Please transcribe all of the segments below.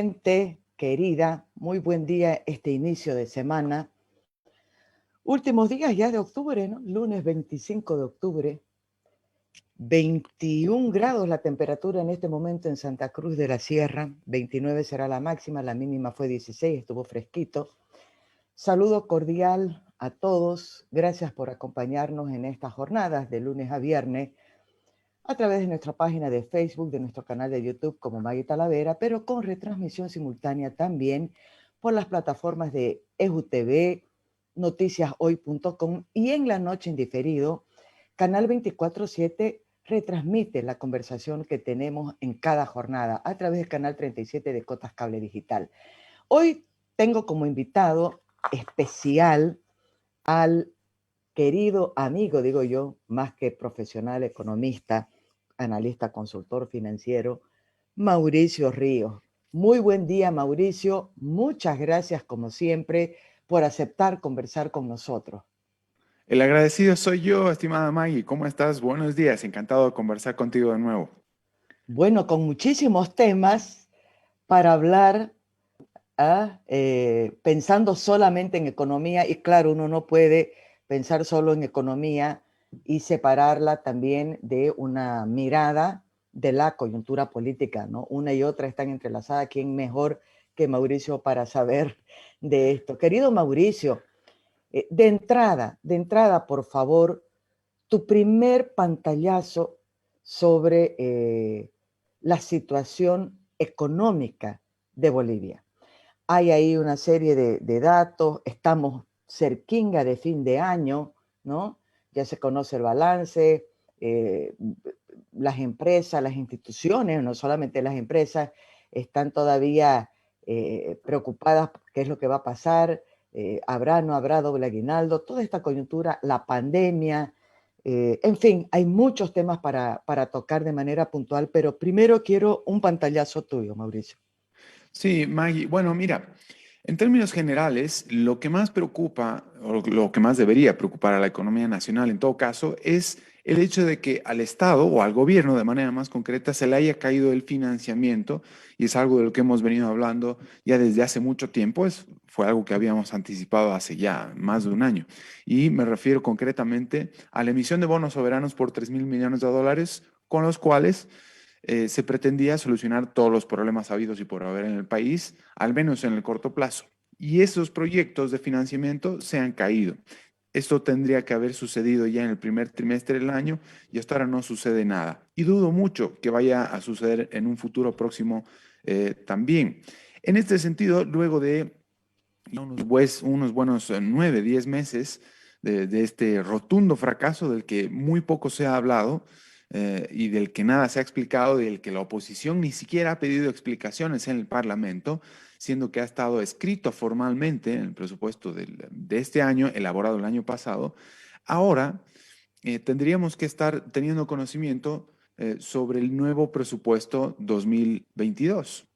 Gente querida, muy buen día este inicio de semana. Últimos días ya de octubre, ¿no? Lunes 25 de octubre. 21 grados la temperatura en este momento en Santa Cruz de la Sierra. 29 será la máxima, la mínima fue 16, estuvo fresquito. Saludo cordial a todos. Gracias por acompañarnos en estas jornadas de lunes a viernes a través de nuestra página de Facebook, de nuestro canal de YouTube como Maggie Talavera, pero con retransmisión simultánea también por las plataformas de EJUTV, noticiashoy.com y en la noche en diferido, Canal 24/7 retransmite la conversación que tenemos en cada jornada a través del Canal 37 de Cotas Cable Digital. Hoy tengo como invitado especial al querido amigo, digo yo, más que profesional, economista, analista, consultor financiero, Mauricio Ríos. Muy buen día, Mauricio. Muchas gracias, como siempre, por aceptar conversar con nosotros. El agradecido soy yo, estimada Maggie. ¿Cómo estás? Buenos días. Encantado de conversar contigo de nuevo. Bueno, con muchísimos temas para hablar, pensando solamente en economía, y claro, uno no puede pensar solo en economía y separarla también de una mirada de la coyuntura política, ¿no? Una y otra están entrelazadas. ¿Quién mejor que Mauricio para saber de esto? Querido Mauricio, de entrada, por favor, tu primer pantallazo sobre la situación económica de Bolivia. Hay ahí una serie de datos, estamos cerquinga de fin de año, ¿no? Ya se conoce el balance, eh, las empresas, las instituciones, no solamente las empresas, están todavía preocupadas por qué es lo que va a pasar, habrá, no habrá doble aguinaldo, toda esta coyuntura, la pandemia, en fin, hay muchos temas para tocar de manera puntual, pero primero quiero un pantallazo tuyo, Mauricio. Sí, Maggie. Bueno, mira, en términos generales, lo que más preocupa, o lo que más debería preocupar a la economía nacional en todo caso, es el hecho de que al Estado o al gobierno de manera más concreta se le haya caído el financiamiento, y es algo de lo que hemos venido hablando ya desde hace mucho tiempo. Fue algo que habíamos anticipado hace ya más de un año. Y me refiero concretamente a la emisión de bonos soberanos por 3.000 millones de dólares, con los cuales se pretendía solucionar todos los problemas habidos y por haber en el país, al menos en el corto plazo. Y esos proyectos de financiamiento se han caído. Esto tendría que haber sucedido ya en el primer trimestre del año y hasta ahora no sucede nada. Y dudo mucho que vaya a suceder en un futuro próximo también. En este sentido, luego de unos buenos 9, 10 meses de este rotundo fracaso del que muy poco se ha hablado, y del que nada se ha explicado, y del que la oposición ni siquiera ha pedido explicaciones en el Parlamento, siendo que ha estado escrito formalmente en el presupuesto de este año, elaborado el año pasado. Ahora tendríamos que estar teniendo conocimiento sobre el nuevo presupuesto 2022,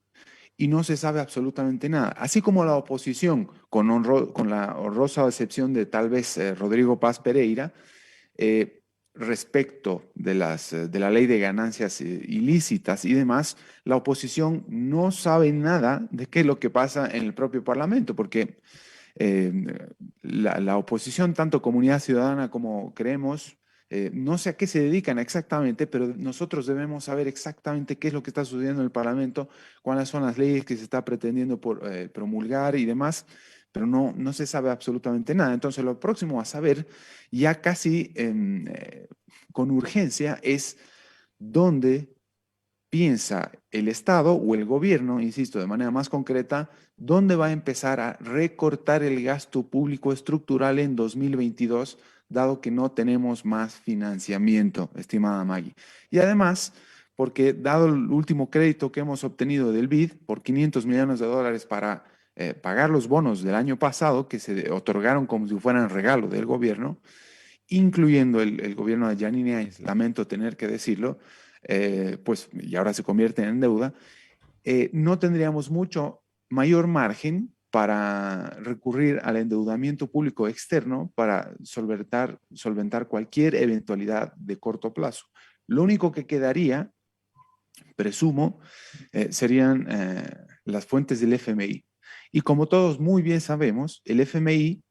y no se sabe absolutamente nada. Así como la oposición, con la honrosa excepción de tal vez Rodrigo Paz Pereira, eh, respecto de la ley de ganancias ilícitas y demás, la oposición no sabe nada de qué es lo que pasa en el propio Parlamento, porque la oposición, tanto Comunidad Ciudadana como Creemos, no sé a qué se dedican exactamente, pero nosotros debemos saber exactamente qué es lo que está sucediendo en el Parlamento, cuáles son las leyes que se está pretendiendo promulgar y demás, pero no se sabe absolutamente nada. Entonces, lo próximo a saber, ya casi con urgencia, es dónde piensa el Estado o el gobierno, insisto, de manera más concreta, dónde va a empezar a recortar el gasto público estructural en 2022, dado que no tenemos más financiamiento, estimada Maggie. Y además, porque dado el último crédito que hemos obtenido del BID por 500 millones de dólares para pagar los bonos del año pasado, que se otorgaron como si fueran regalo del gobierno, incluyendo el gobierno de Janine Áñez, lamento tener que decirlo, pues, y ahora se convierten en deuda, no tendríamos mucho mayor margen para recurrir al endeudamiento público externo para solventar cualquier eventualidad de corto plazo. Lo único que quedaría, presumo, serían las fuentes del FMI. Y como todos muy bien sabemos, el FMI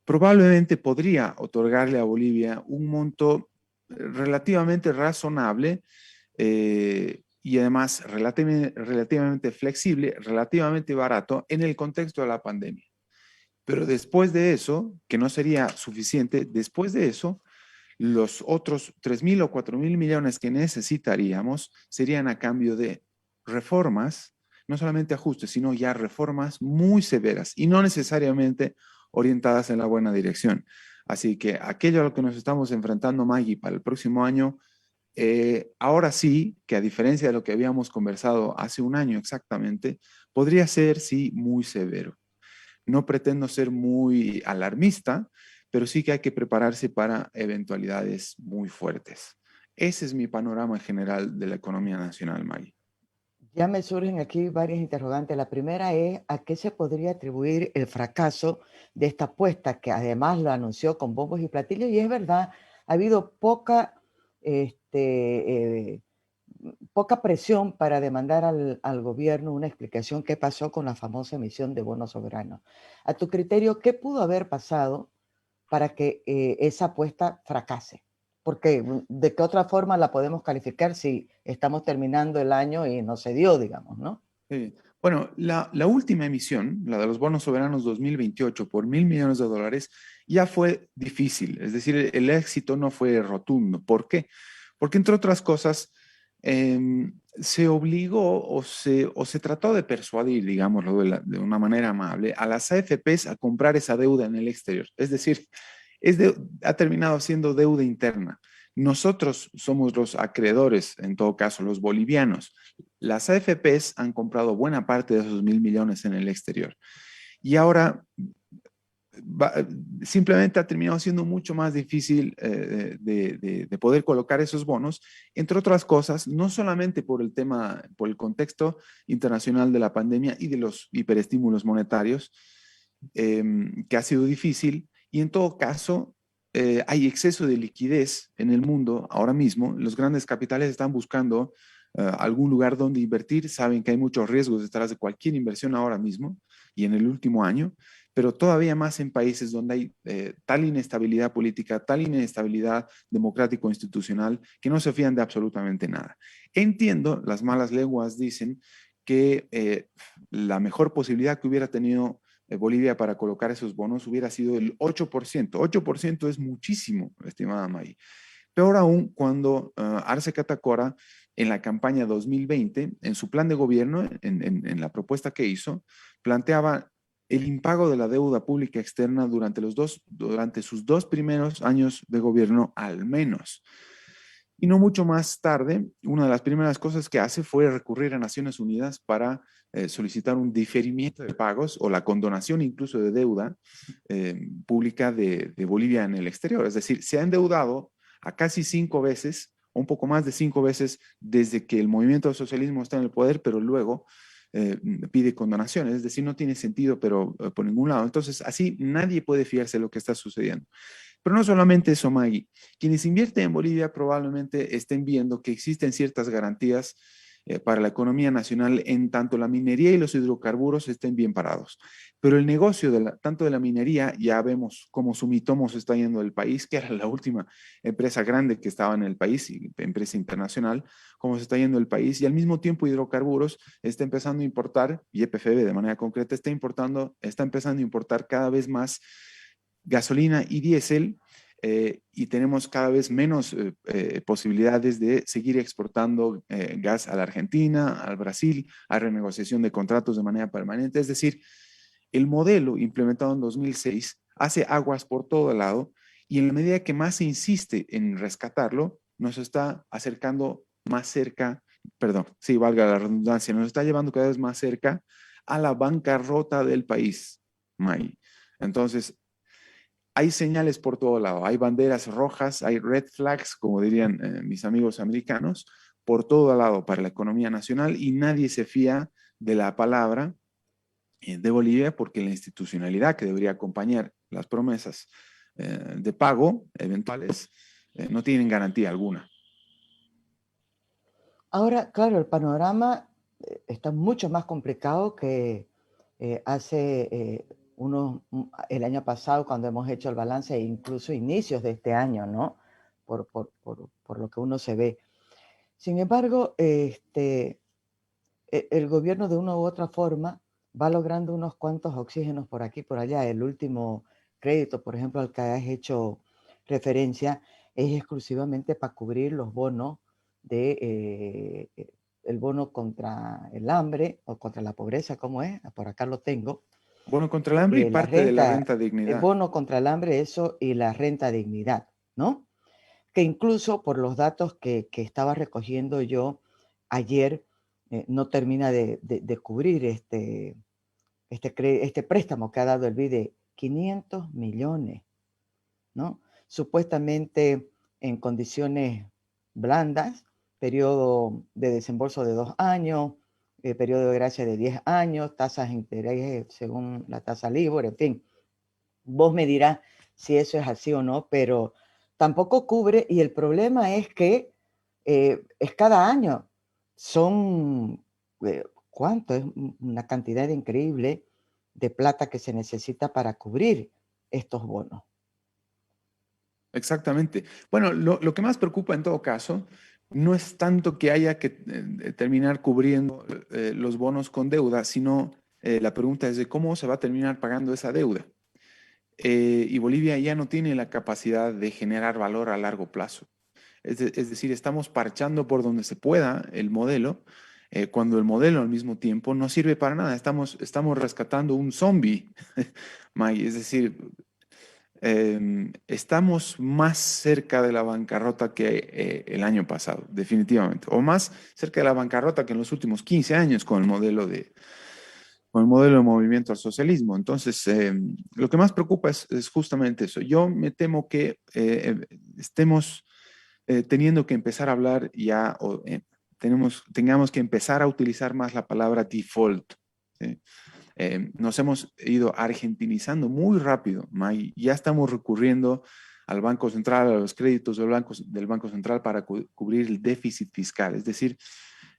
probablemente podría otorgarle a Bolivia un monto relativamente razonable y además relativamente flexible, relativamente barato en el contexto de la pandemia. Pero después de eso, que no sería suficiente, después de eso, los otros 3.000 o 4.000 millones que necesitaríamos serían a cambio de reformas, no solamente ajustes, sino ya reformas muy severas y no necesariamente orientadas en la buena dirección. Así que aquello a lo que nos estamos enfrentando, Maggie, para el próximo año, ahora sí, que a diferencia de lo que habíamos conversado hace un año exactamente, podría ser, sí, muy severo. No pretendo ser muy alarmista, pero sí que hay que prepararse para eventualidades muy fuertes. Ese es mi panorama general de la economía nacional, Maggie. Ya me surgen aquí varias interrogantes. La primera es, ¿a qué se podría atribuir el fracaso de esta apuesta, que además lo anunció con bombos y platillos? Y es verdad, ha habido poca presión para demandar al gobierno una explicación qué pasó con la famosa emisión de bonos soberanos. A tu criterio, ¿qué pudo haber pasado para que esa apuesta fracase? Porque de qué otra forma la podemos calificar si estamos terminando el año y no se dio, digamos, ¿no? Bueno, la última emisión, la de los bonos soberanos 2028 por $1.000 millones, ya fue difícil. Es decir, el éxito no fue rotundo. ¿Por qué? Porque entre otras cosas, se obligó o se trató de persuadir, digámoslo de una manera amable, a las AFPs a comprar esa deuda en el exterior. Es decir, ha terminado siendo deuda interna. Nosotros somos los acreedores, en todo caso, los bolivianos. Las AFPs han comprado buena parte de esos 1.000 millones en el exterior. Y ahora va, simplemente ha terminado siendo mucho más difícil de poder colocar esos bonos, entre otras cosas, no solamente por el tema, por el contexto internacional de la pandemia y de los hiperestímulos monetarios, que ha sido difícil, y en todo caso, hay exceso de liquidez en el mundo ahora mismo. Los grandes capitales están buscando algún lugar donde invertir, saben que hay muchos riesgos detrás de cualquier inversión ahora mismo y en el último año, pero todavía más en países donde hay tal inestabilidad política, tal inestabilidad democrático-institucional, que no se fían de absolutamente nada. Entiendo, las malas lenguas dicen que la mejor posibilidad que hubiera tenido Bolivia para colocar esos bonos hubiera sido el 8%. 8% es muchísimo, estimada May. Peor aún cuando Arce Catacora, en la campaña 2020, en su plan de gobierno, en la propuesta que hizo, planteaba el impago de la deuda pública externa durante sus 2 primeros años de gobierno al menos. Y no mucho más tarde, una de las primeras cosas que hace fue recurrir a Naciones Unidas para solicitar un diferimiento de pagos o la condonación incluso de deuda pública de Bolivia en el exterior. Es decir, se ha endeudado a casi 5 veces, o un poco más de 5 veces, desde que el movimiento del socialismo está en el poder, pero luego pide condonaciones. Es decir, no tiene sentido, pero por ningún lado. Entonces, así nadie puede fiarse de lo que está sucediendo. Pero no solamente eso, Maggie. Quienes invierten en Bolivia probablemente estén viendo que existen ciertas garantías para la economía nacional en tanto la minería y los hidrocarburos estén bien parados. Pero el negocio tanto de la minería, ya vemos cómo Sumitomo se está yendo del país, que era la última empresa grande que estaba en el país, y empresa internacional, cómo se está yendo el país, y al mismo tiempo hidrocarburos está empezando a importar, y EPFB de manera concreta está empezando a importar cada vez más gasolina y diésel, y tenemos cada vez menos posibilidades de seguir exportando gas a la Argentina, al Brasil, a renegociación de contratos de manera permanente. Es decir, el modelo implementado en 2006 hace aguas por todo lado, y en la medida que más se insiste en rescatarlo, nos está acercando más cerca, perdón, sí, valga la redundancia, nos está llevando cada vez más cerca a la bancarrota del país, May. Entonces, hay señales por todo lado, hay banderas rojas, hay red flags, como dirían mis amigos americanos, por todo lado para la economía nacional, y nadie se fía de la palabra de Bolivia, porque la institucionalidad que debería acompañar las promesas de pago eventuales no tienen garantía alguna. Ahora, claro, el panorama está mucho más complicado que hace el año pasado, cuando hemos hecho el balance, e incluso inicios de este año, ¿no? Por lo que uno se ve. Sin embargo, el gobierno de una u otra forma va logrando unos cuantos oxígenos por aquí y por allá. El último crédito, por ejemplo, al que has hecho referencia, es exclusivamente para cubrir los bonos el bono contra el hambre o contra la pobreza, ¿cómo es? Por acá lo tengo. Bueno, contra el hambre y La parte de la renta, renta el dignidad. bono contra el hambre, eso, y la renta dignidad, ¿no? Que incluso por los datos que estaba recogiendo yo ayer, no termina de cubrir este préstamo que ha dado el BID de 500 millones, ¿no? Supuestamente en condiciones blandas, periodo de desembolso de 2 años, periodo de gracia de 10 años, tasas de interés según la tasa LIBOR, en fin. Vos me dirás si eso es así o no, pero tampoco cubre, y el problema es que es cada año. Son, ¿cuánto? Es una cantidad increíble de plata que se necesita para cubrir estos bonos. Exactamente. Bueno, lo que más preocupa en todo caso no es tanto que haya que terminar cubriendo los bonos con deuda, sino la pregunta es de cómo se va a terminar pagando esa deuda. Y Bolivia ya no tiene la capacidad de generar valor a largo plazo. Es decir, estamos parchando por donde se pueda el modelo, cuando el modelo al mismo tiempo no sirve para nada. Estamos rescatando un zombie, May. Es decir, estamos más cerca de la bancarrota que el año pasado, definitivamente, o más cerca de la bancarrota que en los últimos 15 años con el modelo de movimiento al socialismo. Entonces, lo que más preocupa es justamente eso. Yo me temo que estemos teniendo que empezar a hablar ya, o tengamos que empezar a utilizar más la palabra default. ¿Sí? Nos hemos ido argentinizando muy rápido, May. Ya estamos recurriendo al Banco Central, a los créditos del Banco Central para cubrir el déficit fiscal. Es decir,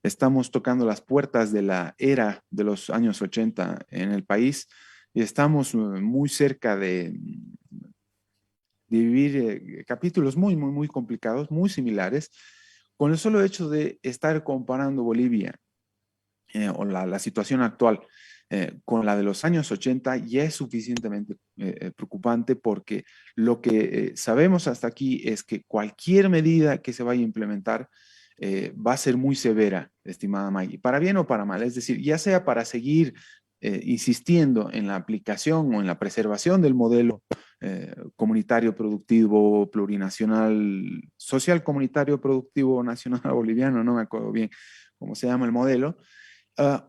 estamos tocando las puertas de la era de los años 80 en el país y estamos muy cerca de vivir capítulos muy, muy, muy complicados, muy similares, con el solo hecho de estar comparando Bolivia o la situación actual con la de los años 80 ya es suficientemente preocupante, porque lo que sabemos hasta aquí es que cualquier medida que se vaya a implementar va a ser muy severa, estimada Maggie, para bien o para mal. Es decir, ya sea para seguir insistiendo en la aplicación o en la preservación del modelo comunitario productivo plurinacional, social comunitario productivo nacional boliviano, no me acuerdo bien cómo se llama el modelo,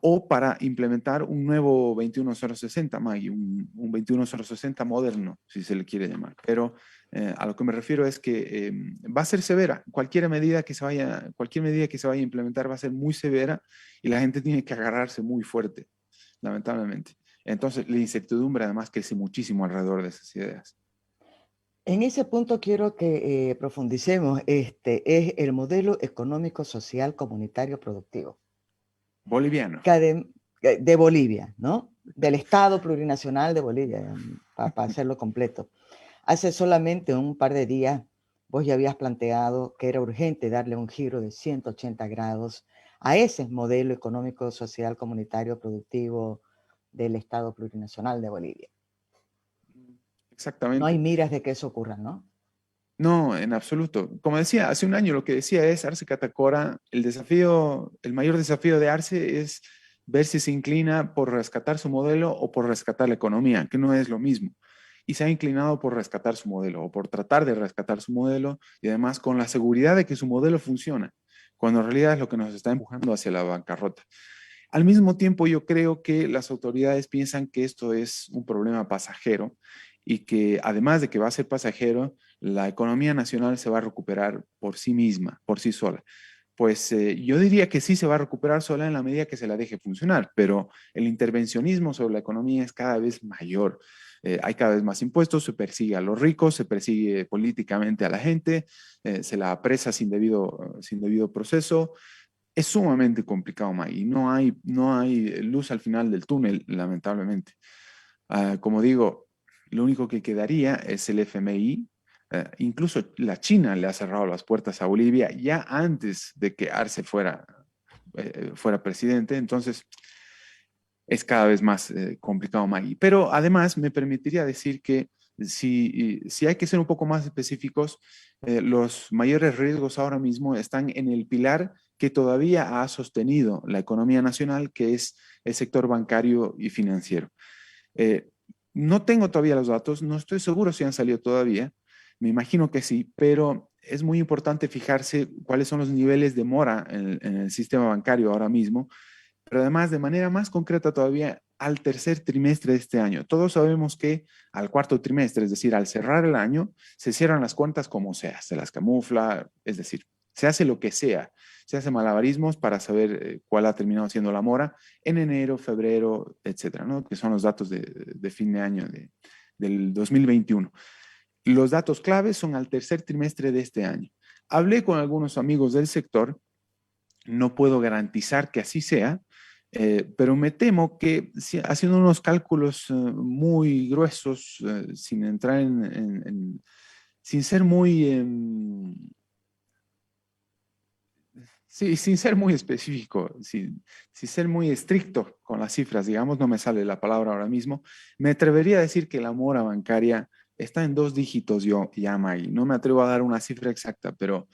o para implementar un nuevo 21060, Maggie, un 21060 moderno, si se le quiere llamar. Pero a lo que me refiero es que va a ser severa. Cualquier medida que se vaya a implementar va a ser muy severa y la gente tiene que agarrarse muy fuerte, lamentablemente. Entonces, la incertidumbre además crece muchísimo alrededor de esas ideas. En ese punto quiero que profundicemos. Es el modelo económico, social, comunitario, productivo Boliviano. de Bolivia, ¿no? Del Estado Plurinacional de Bolivia, para hacerlo completo. Hace solamente un par de días vos ya habías planteado que era urgente darle un giro de 180 grados a ese modelo económico, social, comunitario, productivo del Estado Plurinacional de Bolivia. No hay Exactamente. miras de que eso ocurra, ¿no? No, en absoluto. Como decía, hace un año lo que decía es Arce Catacora, el mayor desafío de Arce es ver si se inclina por rescatar su modelo o por rescatar la economía, que no es lo mismo. Y se ha inclinado por rescatar su modelo o por tratar de rescatar su modelo, y además con la seguridad de que su modelo funciona, cuando en realidad es lo que nos está empujando hacia la bancarrota. Al mismo tiempo, yo creo que las autoridades piensan que esto es un problema pasajero y que además de que va a ser pasajero, la economía nacional se va a recuperar por sí misma, por sí sola. Pues yo diría que sí se va a recuperar sola en la medida que se la deje funcionar, pero el intervencionismo sobre la economía es cada vez mayor. Hay cada vez más impuestos, se persigue a los ricos, se persigue políticamente a la gente, se la apresa sin debido proceso. es sumamente complicado, Maggie. No hay luz al final del túnel, lamentablemente. Como digo, lo único que quedaría es el FMI. Incluso la China le ha cerrado las puertas a Bolivia ya antes de que Arce fuera presidente. Entonces, es cada vez más complicado, Maggie. Pero además me permitiría decir que si hay que ser un poco más específicos, los mayores riesgos ahora mismo están en el pilar que todavía ha sostenido la economía nacional, que es el sector bancario y financiero. Eh, no tengo todavía los datos, no estoy seguro si han salido todavía, me imagino que sí, pero es muy importante fijarse cuáles son los niveles de mora en el sistema bancario ahora mismo, pero además de manera más concreta todavía al tercer trimestre de este año. Todos sabemos que al cuarto trimestre, es decir, al cerrar el año, se cierran las cuentas como sea, se las camufla, es decir, se hace lo que sea, se hace malabarismos para saber cuál ha terminado siendo la mora en enero, febrero, etcétera, ¿no? Que son los datos de fin de año del 2021. Los datos claves son al tercer trimestre de este año. Hablé con algunos amigos del sector, no puedo garantizar que así sea, pero me temo que haciendo unos cálculos muy gruesos, sin entrar sin ser muy, sí, sin ser muy específico, sin ser muy estricto con las cifras, digamos, no me sale la palabra ahora mismo, me atrevería a decir que la mora bancaria está en dos dígitos yo, ya, Maggie. No me atrevo a dar una cifra exacta, pero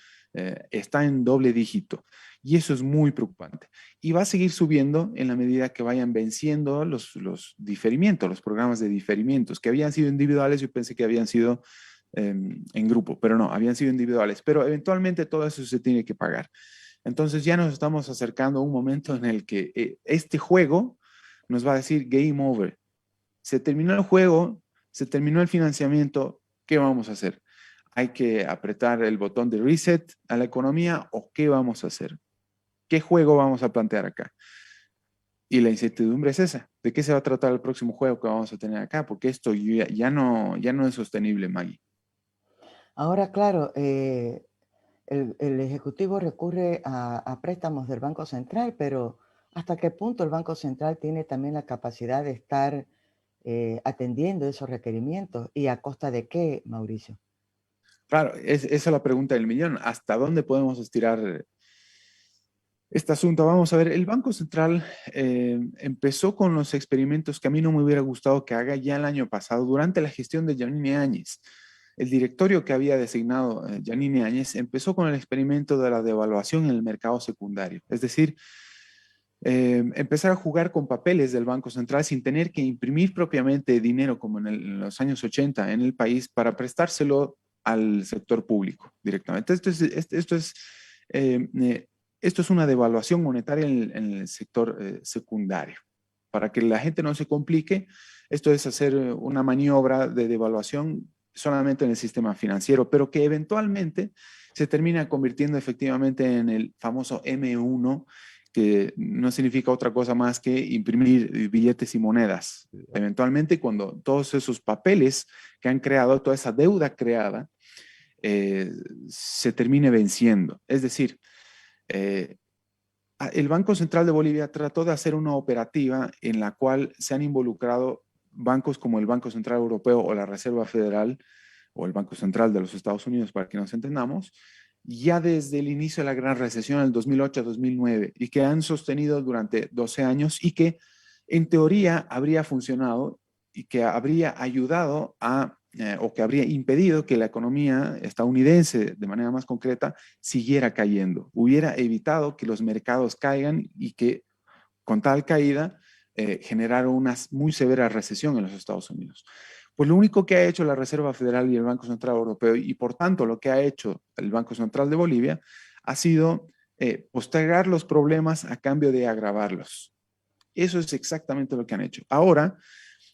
está en doble dígito. Y eso es muy preocupante. Y va a seguir subiendo en la medida que vayan venciendo los diferimientos, los programas de diferimientos, que habían sido individuales, yo pensé que habían sido en grupo, pero no, habían sido individuales. Pero eventualmente todo eso se tiene que pagar. Entonces ya nos estamos acercando a un momento en el que este juego nos va a decir game over. Se terminó el juego, se terminó el financiamiento, ¿qué vamos a hacer? ¿Hay que apretar el botón de reset a la economía o qué vamos a hacer? ¿Qué juego vamos a plantear acá? Y la incertidumbre es esa. ¿De qué se va a tratar el próximo juego que vamos a tener acá? Porque esto ya no es sostenible, Maggie. Ahora, claro, el Ejecutivo recurre a préstamos del Banco Central, pero ¿hasta qué punto el Banco Central tiene también la capacidad de estar atendiendo esos requerimientos? ¿Y a costa de qué, Mauricio? Claro, esa es la pregunta del millón. ¿Hasta dónde podemos estirar este asunto? Vamos a ver, el Banco Central empezó con los experimentos que a mí no me hubiera gustado que haga ya el año pasado, durante la gestión de Yanine Áñez. El directorio que había designado Yanine Áñez empezó con el experimento de la devaluación en el mercado secundario, es decir, empezar a jugar con papeles del Banco Central sin tener que imprimir propiamente dinero como en los años 80 en el país para prestárselo al sector público directamente. Eh, eh, esto es una devaluación monetaria en el sector secundario. Para que la gente no se complique, esto es hacer una maniobra de devaluación solamente en el sistema financiero, pero que eventualmente se termina convirtiendo efectivamente en el famoso M1, que no significa otra cosa más que imprimir billetes y monedas. Eventualmente, cuando todos esos papeles que han creado, toda esa deuda creada, eh, se termine venciendo. Es decir, eh, el Banco Central de Bolivia trató de hacer una operativa en la cual se han involucrado bancos como el Banco Central Europeo o la Reserva Federal o el Banco Central de los Estados Unidos, para que nos entendamos, ya desde el inicio de la gran recesión del 2008 a 2009 y que han sostenido durante 12 años y que en teoría habría funcionado y que habría ayudado o que habría impedido que la economía estadounidense, de manera más concreta, siguiera cayendo. Hubiera evitado que los mercados caigan y que con tal caída generaron una muy severa recesión en los Estados Unidos. Pues lo único que ha hecho la Reserva Federal y el Banco Central Europeo, y por tanto lo que ha hecho el Banco Central de Bolivia, ha sido postergar los problemas a cambio de agravarlos. Eso es exactamente lo que han hecho. Ahora,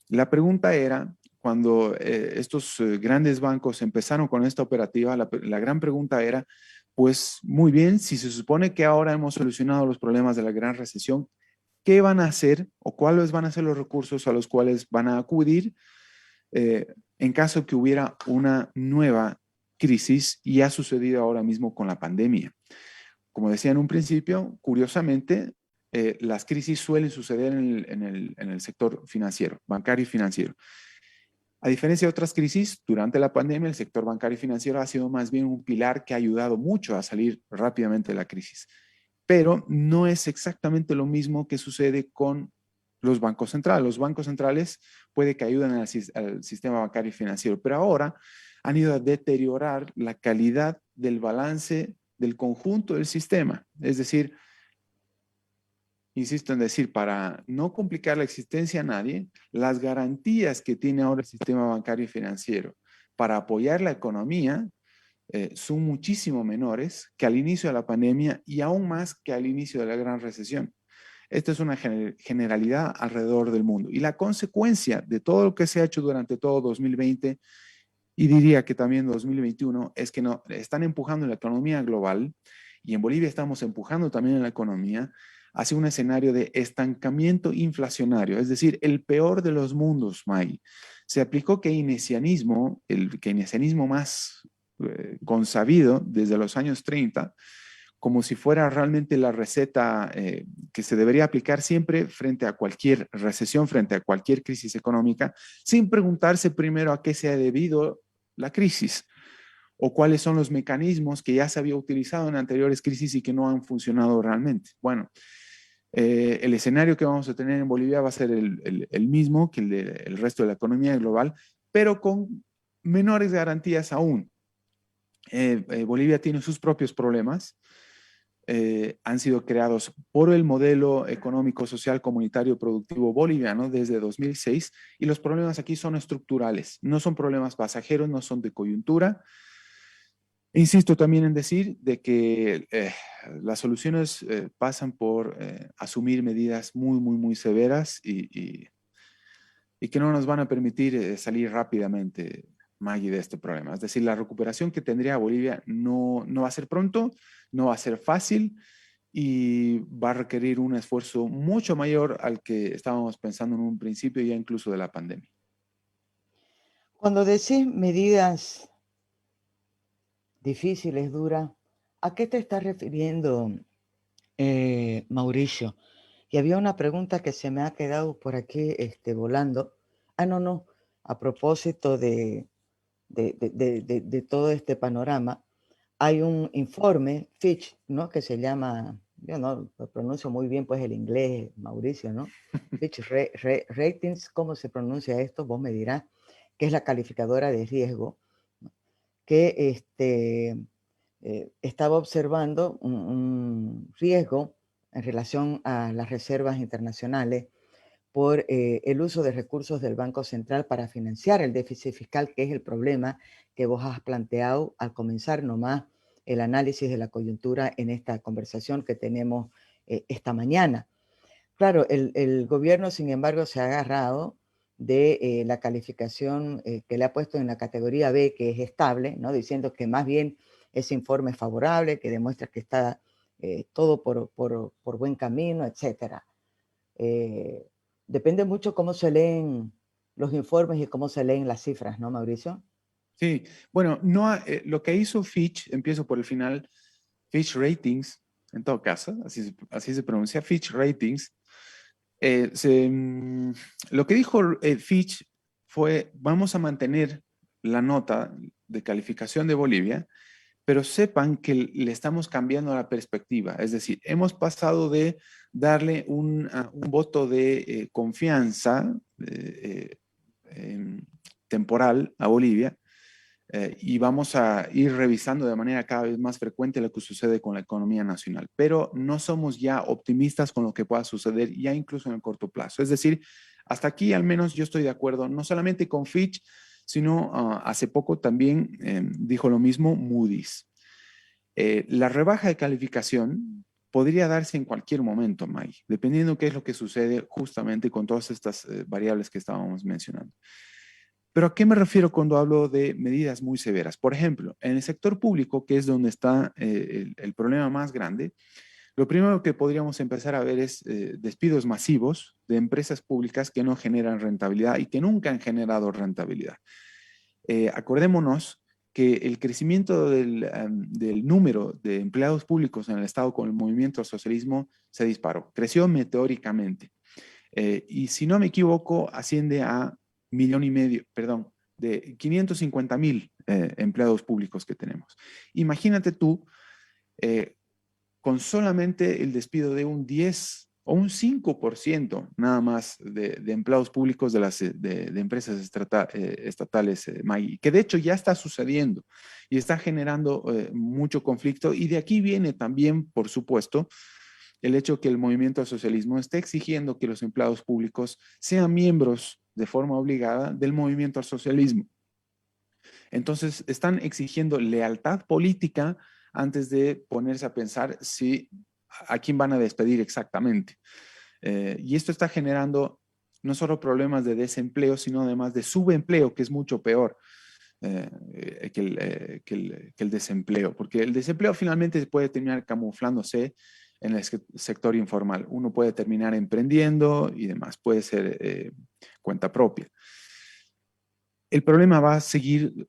la pregunta era, cuando estos grandes bancos empezaron con esta operativa, la gran pregunta era, pues muy bien, si se supone que ahora hemos solucionado los problemas de la gran recesión, ¿qué van a hacer o cuáles van a ser los recursos a los cuales van a acudir en caso que hubiera una nueva crisis? Y ha sucedido ahora mismo con la pandemia. como decía en un principio, curiosamente, las crisis suelen suceder en el sector financiero, bancario y financiero. A diferencia de otras crisis, durante la pandemia el sector bancario y financiero ha sido más bien un pilar que ha ayudado mucho a salir rápidamente de la crisis. Pero no es exactamente lo mismo que sucede con los bancos centrales. Los bancos centrales puede que ayuden al sistema bancario y financiero, pero ahora han ido a deteriorar la calidad del balance del conjunto del sistema. Es decir, insisto en decir, para no complicar la existencia a nadie, las garantías que tiene ahora el sistema bancario y financiero para apoyar la economía son muchísimo menores que al inicio de la pandemia y aún más que al inicio de la gran recesión. Esto es una generalidad alrededor del mundo. Y la consecuencia de todo lo que se ha hecho durante todo 2020 y diría que también 2021 es que no, están empujando la economía global y en Bolivia estamos empujando también en la economía hacia un escenario de estancamiento inflacionario, es decir, el peor de los mundos, Maggie. Se aplicó keynesianismo, el keynesianismo más consabido desde los años 30, como si fuera realmente la receta que se debería aplicar siempre frente a cualquier recesión, frente a cualquier crisis económica, sin preguntarse primero a qué se ha debido la crisis o cuáles son los mecanismos que ya se había utilizado en anteriores crisis y que no han funcionado realmente. Bueno, el escenario que vamos a tener en Bolivia va a ser el mismo que el resto de la economía global, pero con menores garantías aún. Bolivia tiene sus propios problemas. Han sido creados por el modelo económico, social, comunitario, productivo boliviano desde 2006 y los problemas aquí son estructurales, no son problemas pasajeros, no son de coyuntura. Insisto también en decir de que las soluciones pasan por asumir medidas muy severas y que no nos van a permitir salir rápidamente, Maggie, de este problema. Es decir, la recuperación que tendría Bolivia no va a ser pronto, no va a ser fácil y va a requerir un esfuerzo mucho mayor al que estábamos pensando en un principio, ya incluso de la pandemia. Cuando decís medidas difíciles, duras, ¿a qué te estás refiriendo, Mauricio? Y había una pregunta que se me ha quedado por aquí volando. No, a propósito de todo este panorama, hay un informe, Fitch, ¿no? Que se llama, yo no lo pronuncio muy bien, pues el inglés, Mauricio, ¿no? Fitch Ratings, ¿cómo se pronuncia esto? Vos me dirás, que es la calificadora de riesgo, ¿no? Que estaba observando un riesgo en relación a las reservas internacionales por el uso de recursos del Banco Central para financiar el déficit fiscal, que es el problema que vos has planteado al comenzar nomás el análisis de la coyuntura en esta conversación que tenemos esta mañana. Claro, el gobierno, sin embargo, se ha agarrado de la calificación que le ha puesto en la categoría B, que es estable, ¿no? Diciendo que más bien ese informe es favorable, que demuestra que está todo por buen camino, etcétera. Eh, Depende mucho cómo se leen los informes y cómo se leen las cifras, ¿no, Mauricio? Sí, bueno, no, lo que hizo Fitch, empiezo por el final, Fitch Ratings, en todo caso, así se pronuncia, Fitch Ratings. Lo que dijo Fitch fue, vamos a mantener la nota de calificación de Bolivia, pero sepan que le estamos cambiando la perspectiva. Es decir, hemos pasado de darle un voto de confianza temporal a Bolivia y vamos a ir revisando de manera cada vez más frecuente lo que sucede con la economía nacional. Pero no somos ya optimistas con lo que pueda suceder ya incluso en el corto plazo. Es decir, hasta aquí al menos yo estoy de acuerdo, no solamente con Fitch, sino hace poco también dijo lo mismo Moody's. La rebaja de calificación podría darse en cualquier momento, Maggie, dependiendo qué es lo que sucede justamente con todas estas variables que estábamos mencionando. Pero ¿a qué me refiero cuando hablo de medidas muy severas? Por ejemplo, en el sector público, que es donde está el problema más grande, lo primero que podríamos empezar a ver es despidos masivos de empresas públicas que no generan rentabilidad y que nunca han generado rentabilidad. Acordémonos que el crecimiento del número de empleados públicos en el Estado con el movimiento al socialismo se disparó, creció meteóricamente. Y si no me equivoco, asciende a 1,500,000, perdón, de 550,000 empleados públicos que tenemos. Imagínate tú, con solamente el despido de un 10 o un 5% nada más de empleados públicos de empresas estatales, Maggie, que de hecho ya está sucediendo y está generando mucho conflicto. Y de aquí viene también, por supuesto, el hecho que el movimiento al socialismo esté exigiendo que los empleados públicos sean miembros de forma obligada del movimiento al socialismo. Entonces, están exigiendo lealtad política antes de ponerse a pensar a quién van a despedir exactamente. Y esto está generando no solo problemas de desempleo, sino además de subempleo, que es mucho peor que el desempleo, porque el desempleo finalmente puede terminar camuflándose en el sector informal. Uno puede terminar emprendiendo y demás, puede ser cuenta propia. El problema va a seguir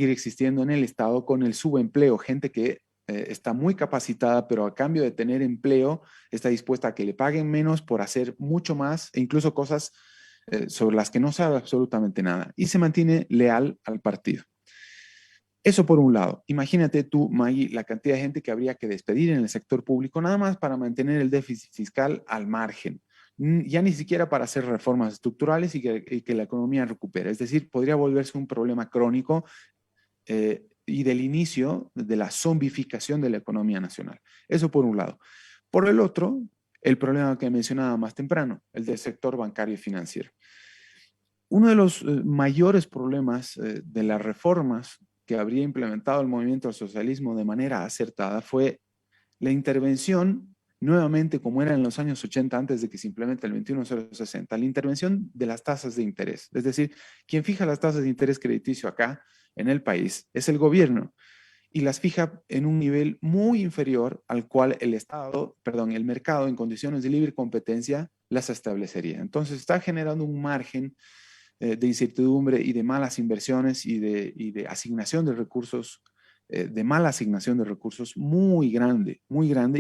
existiendo en el Estado con el subempleo, gente que está muy capacitada, pero a cambio de tener empleo, está dispuesta a que le paguen menos por hacer mucho más e incluso cosas sobre las que no sabe absolutamente nada y se mantiene leal al partido. Eso por un lado. Imagínate tú, Maggie, la cantidad de gente que habría que despedir en el sector público nada más para mantener el déficit fiscal al margen. Ya ni siquiera para hacer reformas estructurales y que la economía recupere. Es decir, podría volverse un problema crónico y del inicio de la zombificación de la economía nacional. Eso por un lado. Por el otro, el problema que mencionaba más temprano, el del sector bancario y financiero. Uno de los mayores problemas de las reformas que habría implementado el movimiento al socialismo de manera acertada fue la intervención, nuevamente como era en los años 80 antes de que se implemente el 21060, la intervención de las tasas de interés. Es decir, quien fija las tasas de interés crediticio acá en el país es el gobierno y las fija en un nivel muy inferior al cual el mercado en condiciones de libre competencia las establecería. Entonces está generando un margen de incertidumbre y de malas inversiones y de asignación de recursos, de mala asignación de recursos muy grande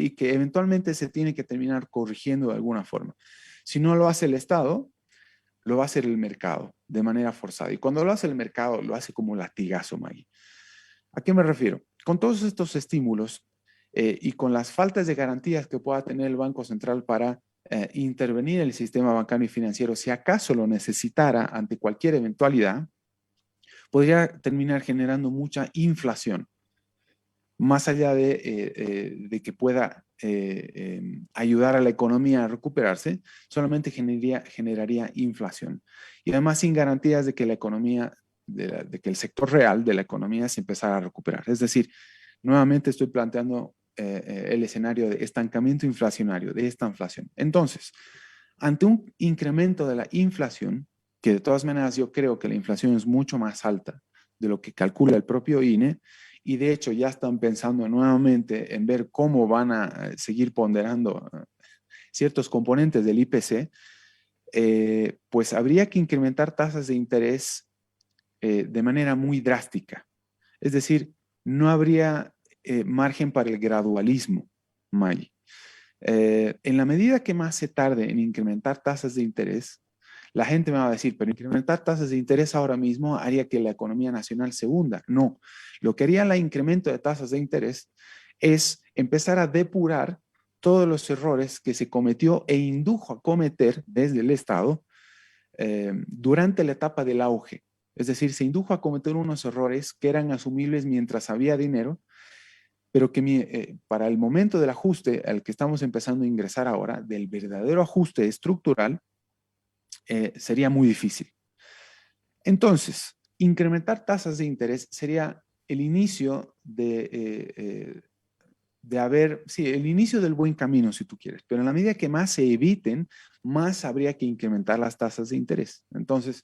y que eventualmente se tiene que terminar corrigiendo de alguna forma. Si no lo hace el Estado, lo va a hacer el mercado de manera forzada. Y cuando lo hace el mercado, lo hace como latigazo, Maggie. ¿A qué me refiero? Con todos estos estímulos y con las faltas de garantías que pueda tener el Banco Central para intervenir en el sistema bancario y financiero, si acaso lo necesitara ante cualquier eventualidad, podría terminar generando mucha inflación, más allá de que pueda ayudar a la economía a recuperarse, solamente generaría inflación. Y además sin garantías de que la economía, de que el sector real de la economía se empezara a recuperar. Es decir, nuevamente estoy planteando el escenario de estancamiento inflacionario, de esta inflación. Entonces, ante un incremento de la inflación, que de todas maneras yo creo que la inflación es mucho más alta de lo que calcula el propio INE, y de hecho ya están pensando nuevamente en ver cómo van a seguir ponderando ciertos componentes del IPC, pues habría que incrementar tasas de interés de manera muy drástica. Es decir, no habría margen para el gradualismo, May. En la medida que más se tarde en incrementar tasas de interés, la gente me va a decir, pero incrementar tasas de interés ahora mismo haría que la economía nacional se hunda. No, lo que haría el incremento de tasas de interés es empezar a depurar todos los errores que se cometió e indujo a cometer desde el Estado durante la etapa del auge. Es decir, se indujo a cometer unos errores que eran asumibles mientras había dinero, pero que para el momento del ajuste al que estamos empezando a ingresar ahora, del verdadero ajuste estructural, sería muy difícil. Entonces, incrementar tasas de interés sería el inicio el inicio del buen camino, si tú quieres, pero en la medida que más se eviten, más habría que incrementar las tasas de interés. Entonces,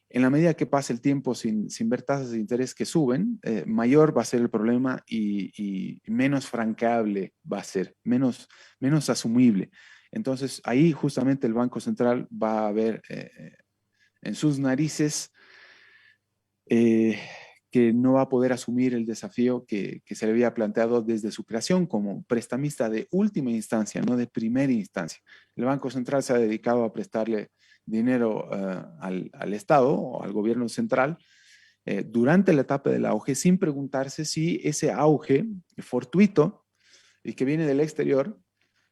en la medida que pase el tiempo sin ver tasas de interés que suben, mayor va a ser el problema y menos franqueable va a ser, menos asumible. Entonces, ahí justamente el Banco Central va a ver en sus narices que no va a poder asumir el desafío que se le había planteado desde su creación como prestamista de última instancia, no de primera instancia. El Banco Central se ha dedicado a prestarle dinero al Estado o al gobierno central durante la etapa del auge sin preguntarse si ese auge fortuito y que viene del exterior,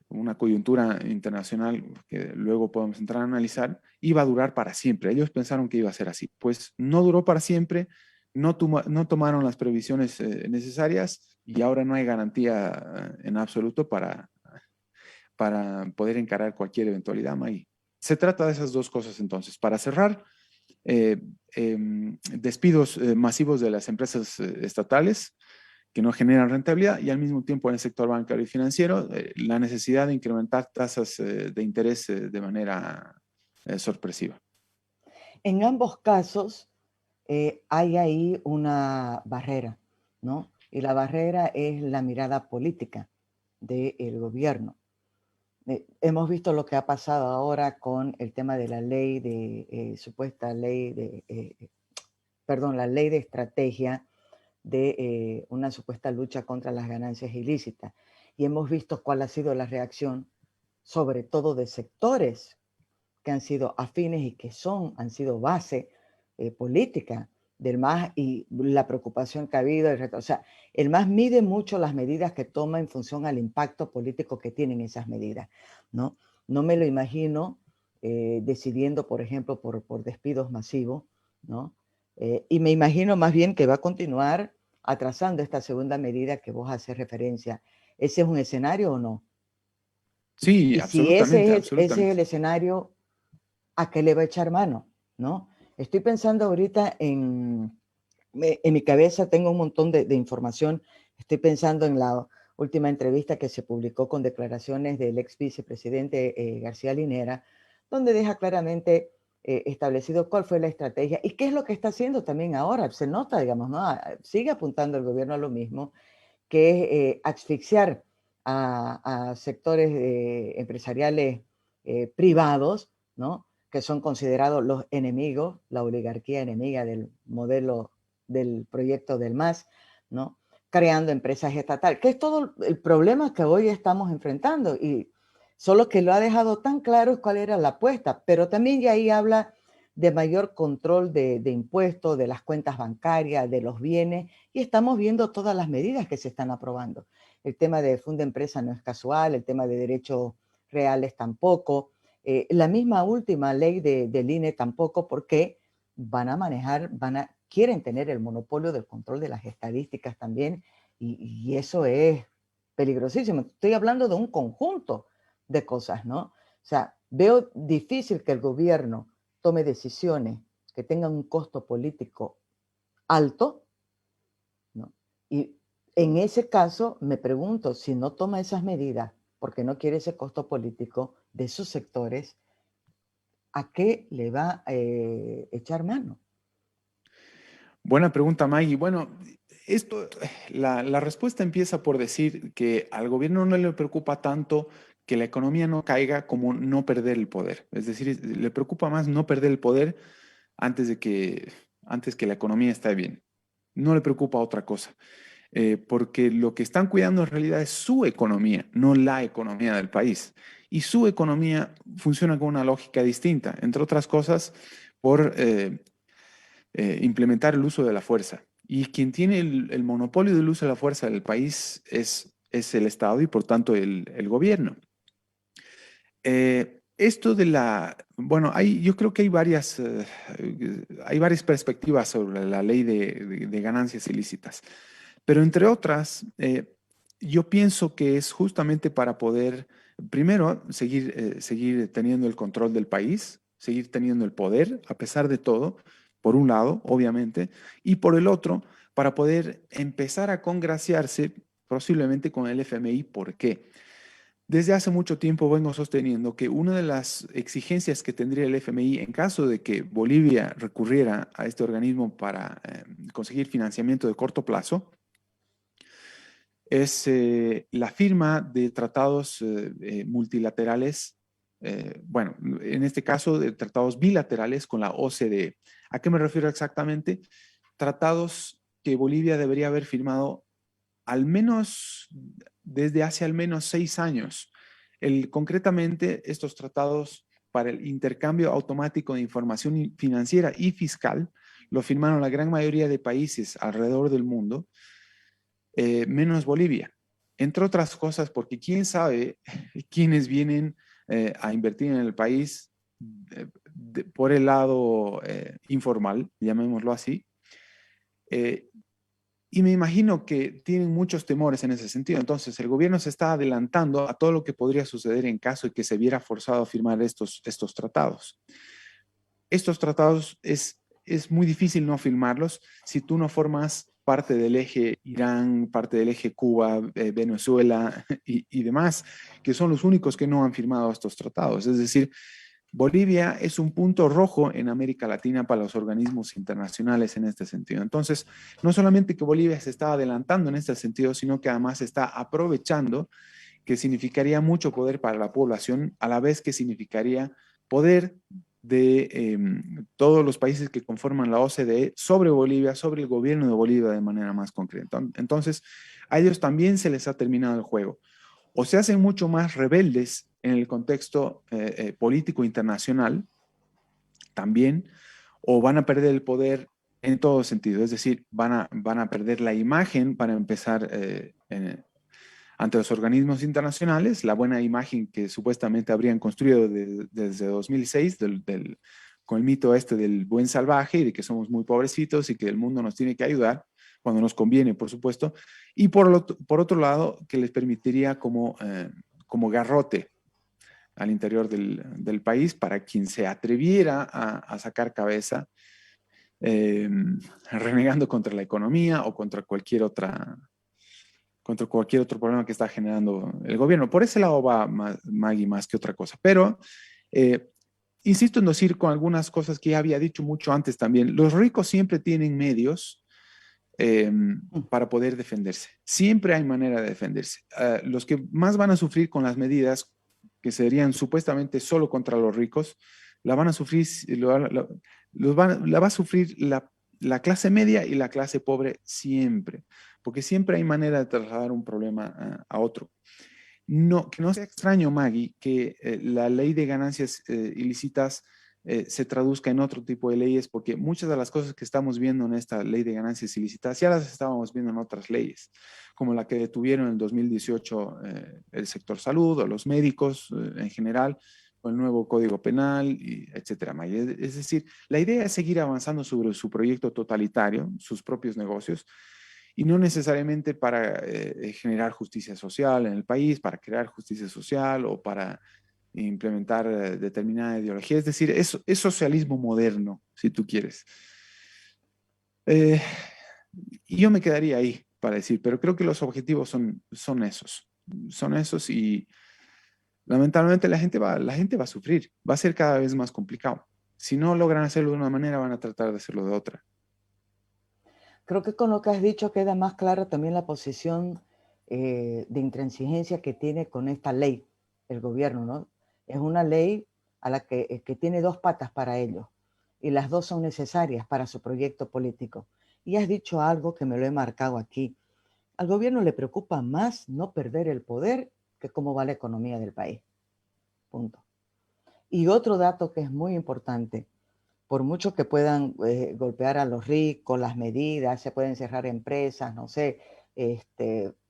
una coyuntura internacional que luego podemos entrar a analizar, iba a durar para siempre. Ellos pensaron que iba a ser así. Pues no duró para siempre, no tomaron las previsiones necesarias y ahora no hay garantía en absoluto para poder encarar cualquier eventualidad, Maggie. Se trata de esas dos cosas entonces. Para cerrar, despidos masivos de las empresas estatales que no generan rentabilidad y al mismo tiempo en el sector bancario y financiero la necesidad de incrementar tasas de interés de manera sorpresiva. En ambos casos hay ahí una barrera, ¿no? Y la barrera es la mirada política del gobierno. Hemos visto lo que ha pasado ahora con el tema de la ley de, supuesta ley de, perdón, la ley de estrategia de una supuesta lucha contra las ganancias ilícitas. Y hemos visto cuál ha sido la reacción, sobre todo de sectores que han sido afines y que han sido base política del MAS y la preocupación que ha habido. O sea, el MAS mide mucho las medidas que toma en función al impacto político que tienen esas medidas, ¿no? No me lo imagino decidiendo, por ejemplo, por despidos masivos, ¿no? Y me imagino más bien que va a continuar atrasando esta segunda medida que vos haces referencia. ¿Ese es un escenario o no? Sí, Y si absolutamente, ese es absolutamente. el escenario, ¿a qué le va a echar mano? ¿No? Estoy pensando ahorita en mi cabeza tengo un montón de información. Estoy pensando en la última entrevista que se publicó con declaraciones del ex vicepresidente García Linera, donde deja claramente establecido cuál fue la estrategia y qué es lo que está haciendo también ahora. Se nota, digamos, ¿no? Sigue apuntando el gobierno a lo mismo, que es asfixiar a sectores empresariales privados, ¿no? Que son considerados los enemigos, la oligarquía enemiga del modelo del proyecto del MAS, ¿no? Creando empresas estatales, que es todo el problema que hoy estamos enfrentando y solo que lo ha dejado tan claro cuál era la apuesta, pero también ya ahí habla de mayor control de impuestos, de las cuentas bancarias, de los bienes, y estamos viendo todas las medidas que se están aprobando. El tema de Funda Empresa no es casual, el tema de derechos reales tampoco, la misma última ley del INE tampoco, porque van a manejar, quieren tener el monopolio del control de las estadísticas también, y eso es peligrosísimo. Estoy hablando de un conjunto de cosas, ¿no? O sea, veo difícil que el gobierno tome decisiones que tengan un costo político alto, ¿no? Y en ese caso me pregunto si no toma esas medidas porque no quiere ese costo político de sus sectores, ¿a qué le va a echar mano? Buena pregunta, Maggie. Bueno, esto, la respuesta empieza por decir que al gobierno no le preocupa tanto que la economía no caiga como no perder el poder. Es decir, le preocupa más no perder el poder antes antes que la economía esté bien. No le preocupa otra cosa. Porque lo que están cuidando en realidad es su economía, no la economía del país. Y su economía funciona con una lógica distinta, entre otras cosas, por implementar el uso de la fuerza. Y quien tiene el monopolio del uso de la fuerza del país es el Estado y por tanto el gobierno. Esto de bueno, yo creo que hay varias perspectivas sobre la ley de ganancias ilícitas, pero entre otras, yo pienso que es justamente para poder, primero, seguir teniendo el control del país, seguir teniendo el poder, a pesar de todo, por un lado, obviamente, y por el otro, para poder empezar a congraciarse posiblemente con el FMI. ¿Por qué? Desde hace mucho tiempo vengo sosteniendo que una de las exigencias que tendría el FMI en caso de que Bolivia recurriera a este organismo para conseguir financiamiento de corto plazo es la firma de tratados multilaterales, bueno, en este caso de tratados bilaterales con la OCDE. ¿A qué me refiero exactamente? Tratados que Bolivia debería haber firmado al menos desde hace al menos 6 años. Concretamente, estos tratados para el intercambio automático de información financiera y fiscal lo firmaron la gran mayoría de países alrededor del mundo, menos Bolivia. Entre otras cosas, porque quién sabe quiénes vienen a invertir en el país por el lado informal, llamémoslo así. Y me imagino que tienen muchos temores en ese sentido. Entonces, el gobierno se está adelantando a todo lo que podría suceder en caso de que se viera forzado a firmar estos tratados. Estos tratados es muy difícil no firmarlos si tú no formas parte del eje Irán, parte del eje Cuba, Venezuela y demás, que son los únicos que no han firmado estos tratados. Es decir, Bolivia es un punto rojo en América Latina para los organismos internacionales en este sentido. Entonces, no solamente que Bolivia se está adelantando en este sentido, sino que además está aprovechando, que significaría mucho poder para la población, a la vez que significaría poder de todos los países que conforman la OCDE sobre Bolivia, sobre el gobierno de Bolivia de manera más concreta. Entonces, a ellos también se les ha terminado el juego. O se hacen mucho más rebeldes en el contexto político internacional también, o van a perder el poder en todo sentido. Es decir, van a perder la imagen para empezar ante los organismos internacionales, la buena imagen que supuestamente habrían construido desde 2006 con el mito este del buen salvaje y de que somos muy pobrecitos y que el mundo nos tiene que ayudar cuando nos conviene, por supuesto, y por otro lado, que les permitiría como garrote al interior del país para quien se atreviera a sacar cabeza, renegando contra la economía o contra cualquier otro problema que está generando el gobierno. Por ese lado va Maggie más que otra cosa. Pero insisto en decir con algunas cosas que ya había dicho mucho antes también, los ricos siempre tienen medios para poder defenderse. Siempre hay manera de defenderse. Los que más van a sufrir con las medidas que serían supuestamente solo contra los ricos, la van a sufrir, la va a sufrir la clase media y la clase pobre siempre, porque siempre hay manera de trasladar un problema a otro. No, que no sea extraño, Maggie, que la ley de ganancias ilícitas se traduzca en otro tipo de leyes, porque muchas de las cosas que estamos viendo en esta ley de ganancias ilícitas ya las estábamos viendo en otras leyes, como la que detuvieron en el 2018 el sector salud o los médicos en general, o el nuevo Código Penal, etcétera. Es decir, la idea es seguir avanzando sobre su proyecto totalitario, sus propios negocios, y no necesariamente para generar justicia social en el país, para crear justicia social o para implementar determinada ideología. Es decir, es socialismo moderno, si tú quieres. Y yo me quedaría ahí para decir, pero creo que los objetivos son esos. Son esos y lamentablemente la gente va a sufrir. Va a ser cada vez más complicado. Si no logran hacerlo de una manera, van a tratar de hacerlo de otra. Creo que con lo que has dicho queda más clara también la posición de intransigencia que tiene con esta ley el gobierno, ¿no? Es una ley a la que tiene dos patas para ellos y las dos son necesarias para su proyecto político. Y has dicho algo que me lo he marcado aquí. Al gobierno le preocupa más no perder el poder que cómo va la economía del país. Punto. Y otro dato que es muy importante, por mucho que puedan golpear a los ricos, las medidas, se pueden cerrar empresas, no sé,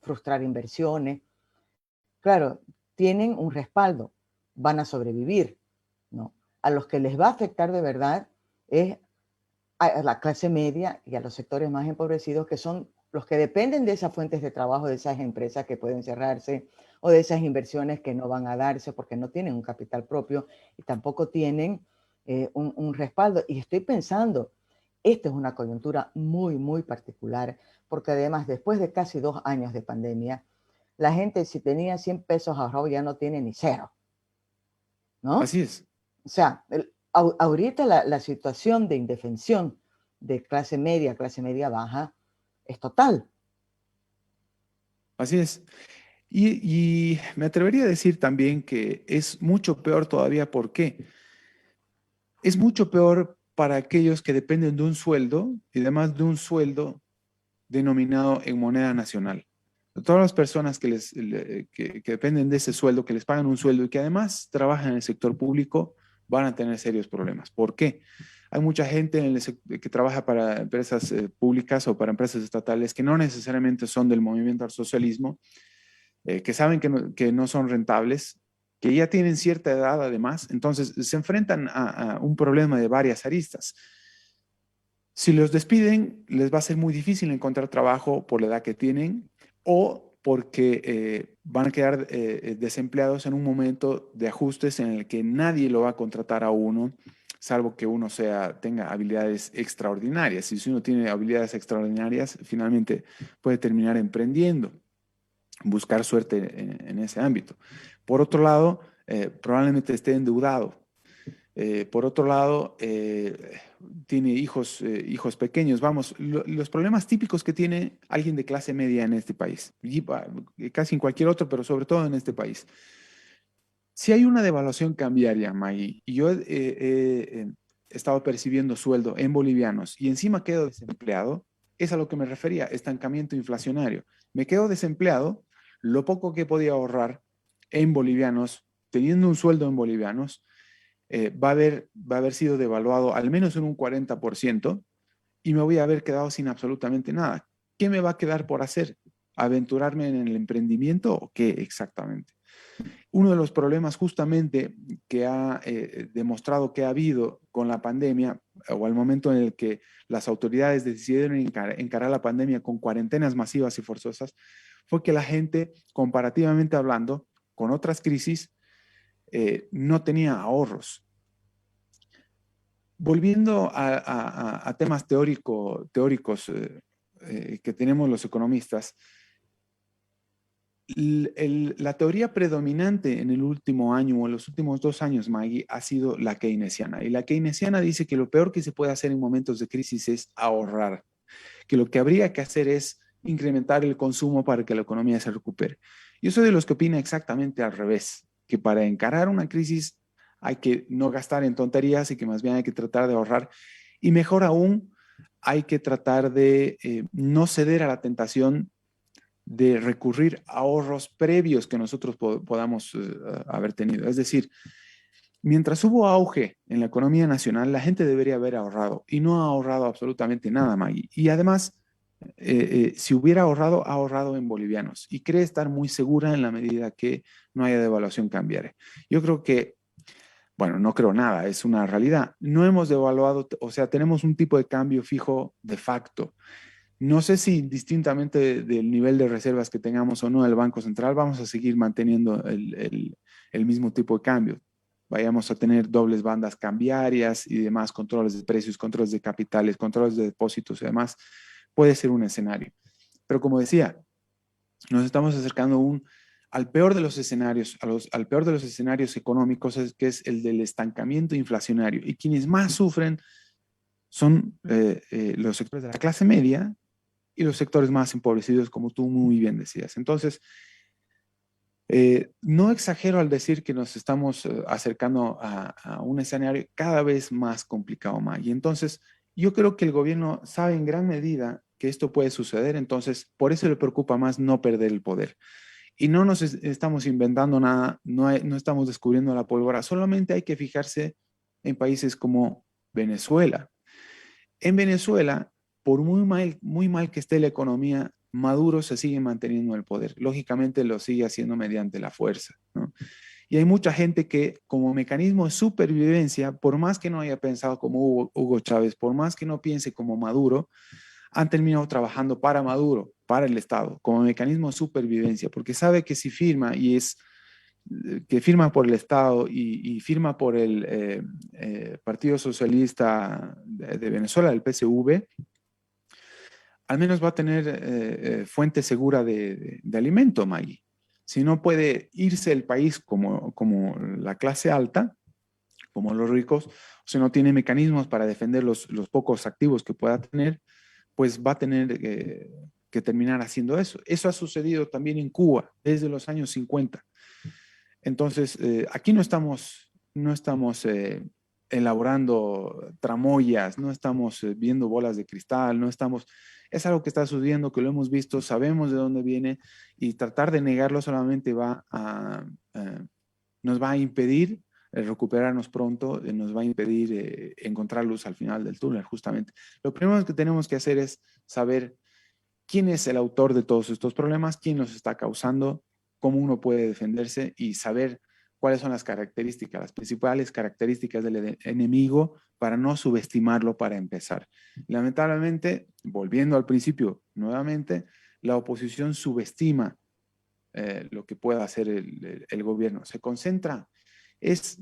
frustrar inversiones. Claro, tienen un respaldo, van a sobrevivir, ¿no? A los que les va a afectar de verdad es a la clase media y a los sectores más empobrecidos, que son los que dependen de esas fuentes de trabajo, de esas empresas que pueden cerrarse o de esas inversiones que no van a darse porque no tienen un capital propio y tampoco tienen un respaldo. Y estoy pensando, esta es una coyuntura muy, muy particular, porque además después de casi 2 años de pandemia, la gente si tenía 100 pesos ahorrados ya no tiene ni cero, ¿no? Así es. O sea, ahorita la situación de indefensión de clase media baja, es total. Así es. Y me atrevería a decir también que es mucho peor todavía. ¿Por qué? Es mucho peor para aquellos que dependen de un sueldo y además de un sueldo denominado en moneda nacional. Todas las personas que dependen de ese sueldo, que les pagan un sueldo y que además trabajan en el sector público, van a tener serios problemas. ¿Por qué? Hay mucha gente que trabaja para empresas públicas o para empresas estatales que no necesariamente son del movimiento al socialismo, que saben que no son rentables, que ya tienen cierta edad además, entonces se enfrentan a un problema de varias aristas. Si los despiden, les va a ser muy difícil encontrar trabajo por la edad que tienen o porque van a quedar desempleados en un momento de ajustes en el que nadie lo va a contratar a uno, salvo que uno tenga habilidades extraordinarias. Y si uno tiene habilidades extraordinarias, finalmente puede terminar emprendiendo, buscar suerte en ese ámbito. Por otro lado, probablemente esté endeudado. Por otro lado, tiene hijos pequeños. Vamos, los problemas típicos que tiene alguien de clase media en este país, y casi en cualquier otro, pero sobre todo en este país. Si hay una devaluación cambiaria, Maggie, y yo he estado percibiendo sueldo en bolivianos y encima quedo desempleado, es a lo que me refería, estancamiento inflacionario. Me quedo desempleado, lo poco que podía ahorrar en bolivianos, teniendo un sueldo en bolivianos, va a haber sido devaluado al menos en un 40% y me voy a haber quedado sin absolutamente nada. ¿Qué me va a quedar por hacer? ¿Aventurarme en el emprendimiento o qué exactamente? Uno de los problemas justamente que ha demostrado que ha habido con la pandemia o al momento en el que las autoridades decidieron encarar la pandemia con cuarentenas masivas y forzosas fue que la gente, comparativamente hablando, con otras crisis, no tenía ahorros. Volviendo a temas teóricos que tenemos los economistas, la teoría predominante en el último año o en los últimos 2 años, Maggie, ha sido la keynesiana. Y la keynesiana dice que lo peor que se puede hacer en momentos de crisis es ahorrar, que lo que habría que hacer es incrementar el consumo para que la economía se recupere. Yo soy de los que opina exactamente al revés, que para encarar una crisis hay que no gastar en tonterías y que más bien hay que tratar de ahorrar. Y mejor aún, hay que tratar de no ceder a la tentación de recurrir a ahorros previos que nosotros podamos haber tenido. Es decir, mientras hubo auge en la economía nacional, la gente debería haber ahorrado y no ha ahorrado absolutamente nada, Maggie. Y además, si hubiera ahorrado, ha ahorrado en bolivianos y cree estar muy segura en la medida que no haya devaluación cambiaria. Yo creo que, bueno, no creo nada, es una realidad. No hemos devaluado, o sea, tenemos un tipo de cambio fijo de facto. No sé si distintamente del nivel de reservas que tengamos o no del Banco Central, vamos a seguir manteniendo el mismo tipo de cambio. Vayamos a tener dobles bandas cambiarias y demás, controles de precios, controles de capitales, controles de depósitos y demás. Puede ser un escenario. Pero como decía, nos estamos acercando al peor de los escenarios, al peor de los escenarios económicos, que es el del estancamiento inflacionario. Y quienes más sufren son los sectores de la clase media y los sectores más empobrecidos, como tú muy bien decías. Entonces, no exagero al decir que nos estamos acercando a un escenario cada vez más complicado, más. Y entonces, yo creo que el gobierno sabe en gran medida que esto puede suceder, entonces, por eso le preocupa más no perder el poder. Y no nos estamos inventando nada, no estamos descubriendo la pólvora, solamente hay que fijarse en países como Venezuela. En Venezuela, por muy mal que esté la economía, Maduro se sigue manteniendo en el poder. Lógicamente lo sigue haciendo mediante la fuerza, ¿no? Y hay mucha gente que como mecanismo de supervivencia, por más que no haya pensado como Hugo Chávez, por más que no piense como Maduro, han terminado trabajando para Maduro, para el Estado, como mecanismo de supervivencia, porque sabe que si firma que firma por el Estado y firma por el Partido Socialista de Venezuela, el PSV, al menos va a tener fuente segura de alimento, Maggie. Si no puede irse el país como la clase alta, como los ricos, o si no tiene mecanismos para defender los pocos activos que pueda tener, pues va a tener que terminar haciendo eso. Eso ha sucedido también en Cuba desde los años 50. Entonces, aquí no estamos elaborando tramoyas, no estamos viendo bolas de cristal, no estamos, es algo que está sucediendo, que lo hemos visto, sabemos de dónde viene y tratar de negarlo solamente nos va a impedir recuperarnos pronto, nos va a impedir encontrar luz al final del túnel, justamente. Lo primero que tenemos que hacer es saber quién es el autor de todos estos problemas, quién los está causando, cómo uno puede defenderse y saber cuáles son las características, las principales características del enemigo para no subestimarlo para empezar. Lamentablemente, volviendo al principio nuevamente, la oposición subestima lo que pueda hacer el gobierno. Se concentra, es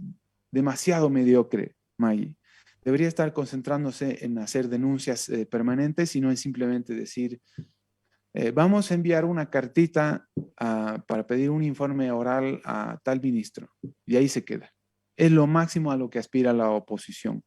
demasiado mediocre, Maggie. Debería estar concentrándose en hacer denuncias permanentes y no en simplemente decir, vamos a enviar una cartita para pedir un informe oral a tal ministro. Y ahí se queda. Es lo máximo a lo que aspira la oposición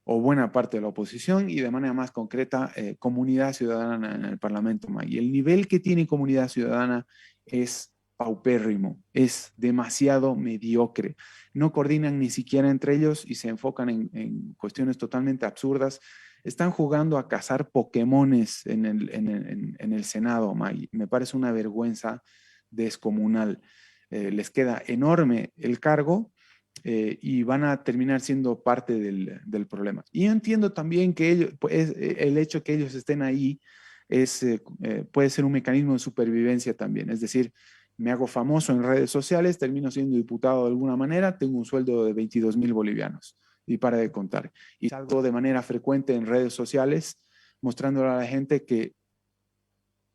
o buena parte de la oposición y de manera más concreta comunidad ciudadana en el Parlamento. Y el nivel que tiene comunidad ciudadana es paupérrimo, es demasiado mediocre. No coordinan ni siquiera entre ellos y se enfocan en cuestiones totalmente absurdas. Están jugando a cazar Pokémones en el Senado, May. Me parece una vergüenza descomunal. Les queda enorme el cargo y van a terminar siendo parte del problema. Y yo entiendo también que el hecho que ellos estén ahí puede ser un mecanismo de supervivencia también. Es decir, me hago famoso en redes sociales, termino siendo diputado de alguna manera, tengo un sueldo de 22,000 bolivianos y para de contar. Y salgo de manera frecuente en redes sociales mostrándole a la gente que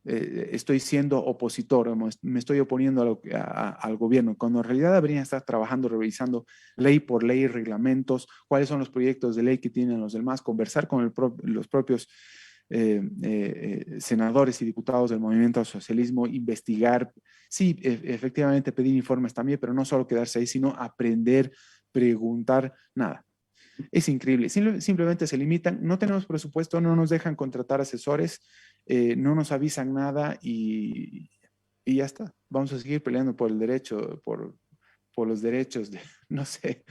estoy siendo opositor, me estoy oponiendo al gobierno, cuando en realidad deberían estar trabajando, revisando ley por ley, reglamentos, cuáles son los proyectos de ley que tienen los demás, conversar con los propios senadores y diputados del movimiento al socialismo, investigar, sí, efectivamente pedir informes también, pero no solo quedarse ahí, sino aprender, preguntar, nada. Es increíble, simplemente se limitan, no tenemos presupuesto, no nos dejan contratar asesores, no nos avisan nada y ya está. Vamos a seguir peleando por el derecho, por los derechos de, no sé,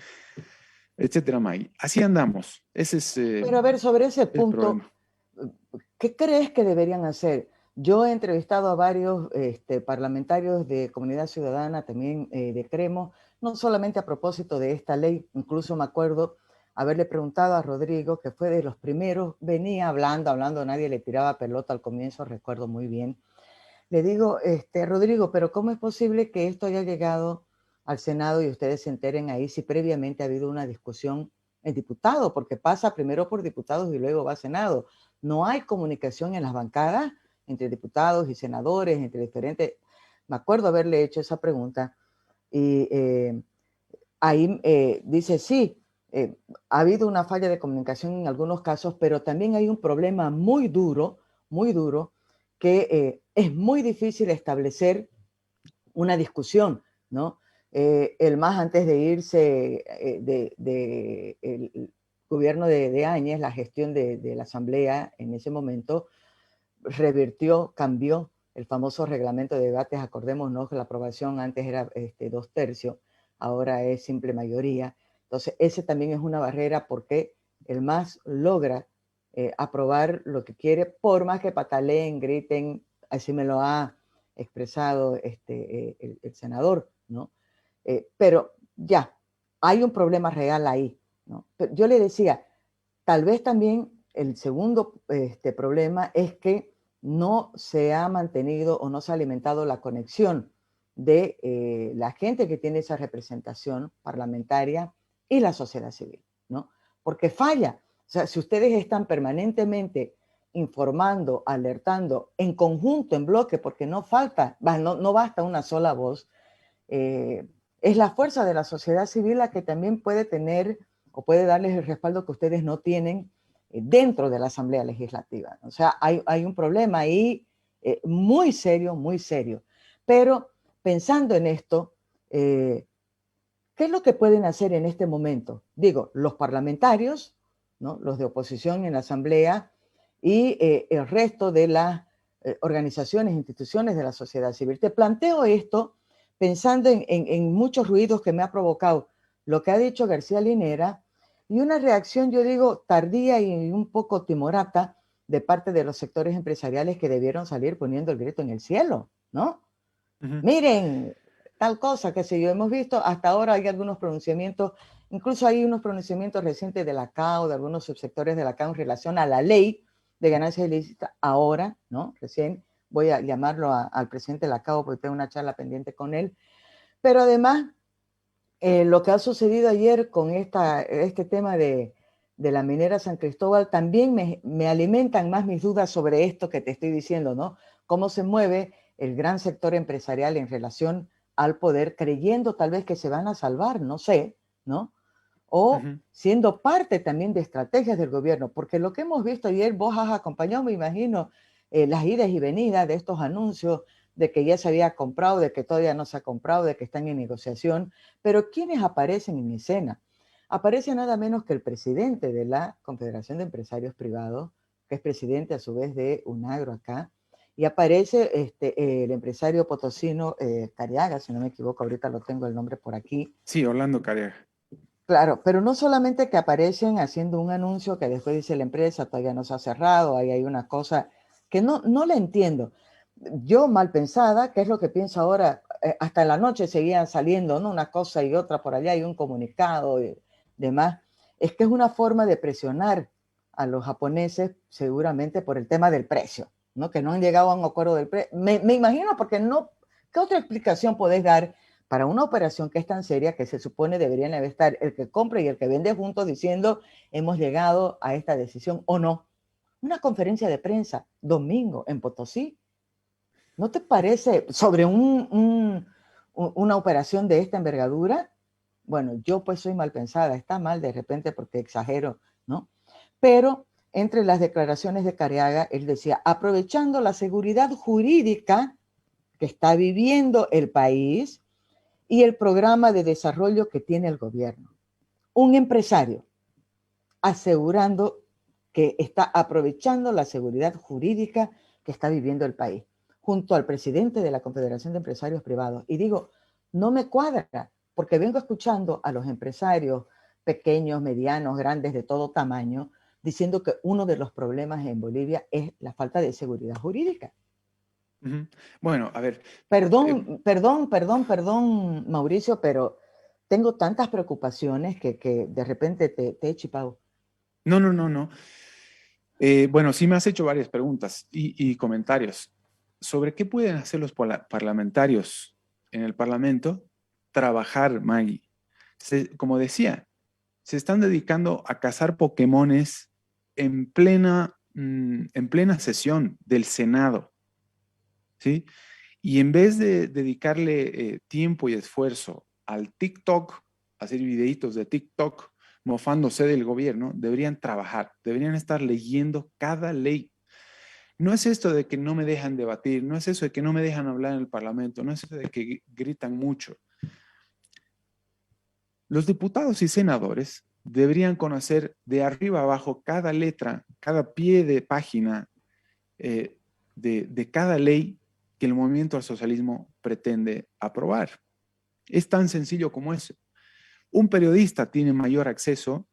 etcétera, May. Así andamos. Ese es Pero a ver, sobre ese el punto, problema. ¿qué crees que deberían hacer? Yo he entrevistado a varios parlamentarios de Comunidad Ciudadana, también de Cremo, no solamente a propósito de esta ley, incluso me acuerdo haberle preguntado a Rodrigo, que fue de los primeros, venía hablando, nadie le tiraba pelota al comienzo, recuerdo muy bien. Le digo, Rodrigo, pero ¿cómo es posible que esto haya llegado al Senado y ustedes se enteren ahí si previamente ha habido una discusión en diputados? Porque pasa primero por diputados y luego va a Senado. No hay comunicación en las bancadas entre diputados y senadores, entre diferentes. Me acuerdo haberle hecho esa pregunta y ahí dice, sí, ha habido una falla de comunicación en algunos casos, pero también hay un problema muy duro, que es muy difícil establecer una discusión, ¿no? El MAS antes de irse el gobierno de Áñez, la gestión de la asamblea en ese momento, revirtió, cambió el famoso reglamento de debates. Acordémonos que la aprobación antes era 2/3, ahora es simple mayoría. Entonces, ese también es una barrera porque el MAS logra aprobar lo que quiere, por más que pataleen, griten, así me lo ha expresado el senador, ¿no? Pero ya, hay un problema real ahí, ¿no? Pero yo le decía, tal vez también el segundo problema es que no se ha mantenido o no se ha alimentado la conexión de la gente que tiene esa representación parlamentaria y la sociedad civil, ¿no? Porque falla. O sea, si ustedes están permanentemente informando, alertando en conjunto, en bloque, porque no falta, no basta una sola voz, es la fuerza de la sociedad civil la que también puede tener o puede darles el respaldo que ustedes no tienen dentro de la Asamblea Legislativa. O sea, hay un problema ahí muy serio, muy serio. Pero pensando en esto, ¿qué es lo que pueden hacer en este momento? Digo, los parlamentarios, ¿no? Los de oposición en la Asamblea y el resto de las organizaciones, instituciones de la sociedad civil. Te planteo esto pensando en muchos ruidos que me ha provocado lo que ha dicho García Linera y una reacción, yo digo, tardía y un poco timorata de parte de los sectores empresariales que debieron salir poniendo el grito en el cielo, ¿no? Ujú. Miren, tal cosa, qué sé yo, hemos visto, hasta ahora hay algunos pronunciamientos, incluso hay unos pronunciamientos recientes de la CAO, de algunos subsectores de la CAO en relación a la ley de ganancias ilícitas, ahora, ¿no? Recién voy a llamarlo al presidente de la CAO porque tengo una charla pendiente con él, pero además lo que ha sucedido ayer con este tema de la minera San Cristóbal también me alimentan más mis dudas sobre esto que te estoy diciendo, ¿no? Cómo se mueve el gran sector empresarial en relación al poder, creyendo tal vez que se van a salvar, no sé, ¿no? O Ujú. siendo parte también de estrategias del gobierno, porque lo que hemos visto ayer, vos has acompañado, me imagino, las idas y venidas de estos anuncios de que ya se había comprado, de que todavía no se ha comprado, de que están en negociación, pero ¿quiénes aparecen en escena? Aparece nada menos que el presidente de la Confederación de Empresarios Privados, que es presidente a su vez de UNAGRO acá, y aparece el empresario potosino Cariaga, si no me equivoco, ahorita lo tengo el nombre por aquí. Sí, Orlando Careaga. Claro, pero no solamente que aparecen haciendo un anuncio que después dice la empresa todavía no se ha cerrado, ahí hay una cosa que no la entiendo. Yo mal pensada, que es lo que pienso ahora, hasta en la noche seguían saliendo, ¿no? Una cosa y otra por allá y un comunicado y demás. Es que es una forma de presionar a los japoneses seguramente por el tema del precio, ¿no? Que no han llegado a un acuerdo del precio. Me imagino porque no, ¿qué otra explicación podés dar para una operación que es tan seria que se supone deberían estar el que compra y el que vende juntos diciendo hemos llegado a esta decisión o no? Una conferencia de prensa domingo en Potosí, ¿no te parece sobre una operación de esta envergadura? Bueno, yo pues soy mal pensada, está mal de repente porque exagero, ¿no? Pero entre las declaraciones de Cariaga, él decía, aprovechando la seguridad jurídica que está viviendo el país y el programa de desarrollo que tiene el gobierno. Un empresario asegurando que está aprovechando la seguridad jurídica que está viviendo el país, junto al presidente de la Confederación de Empresarios Privados. Y digo, no me cuadra, porque vengo escuchando a los empresarios pequeños, medianos, grandes, de todo tamaño, diciendo que uno de los problemas en Bolivia es la falta de seguridad jurídica. Ujú. Bueno, a ver, Perdón, eh, Mauricio, pero tengo tantas preocupaciones que de repente te he chipado. no, no, no, no. Bueno, sí me has hecho varias preguntas y comentarios sobre qué pueden hacer los parlamentarios en el Parlamento. Trabajar, Maggie. Como decía, se están dedicando a cazar Pokémones en plena sesión del Senado, ¿sí? Y en vez de dedicarle tiempo y esfuerzo al TikTok, hacer videitos de TikTok, mofándose del gobierno, deberían trabajar, deberían estar leyendo cada ley. No es esto de que no me dejan debatir, no es eso de que no me dejan hablar en el Parlamento, no es eso de que gritan mucho. Los diputados y senadores deberían conocer de arriba abajo cada letra, cada pie de página de cada ley que el movimiento al socialismo pretende aprobar. Es tan sencillo como eso. Un periodista tiene mayor acceso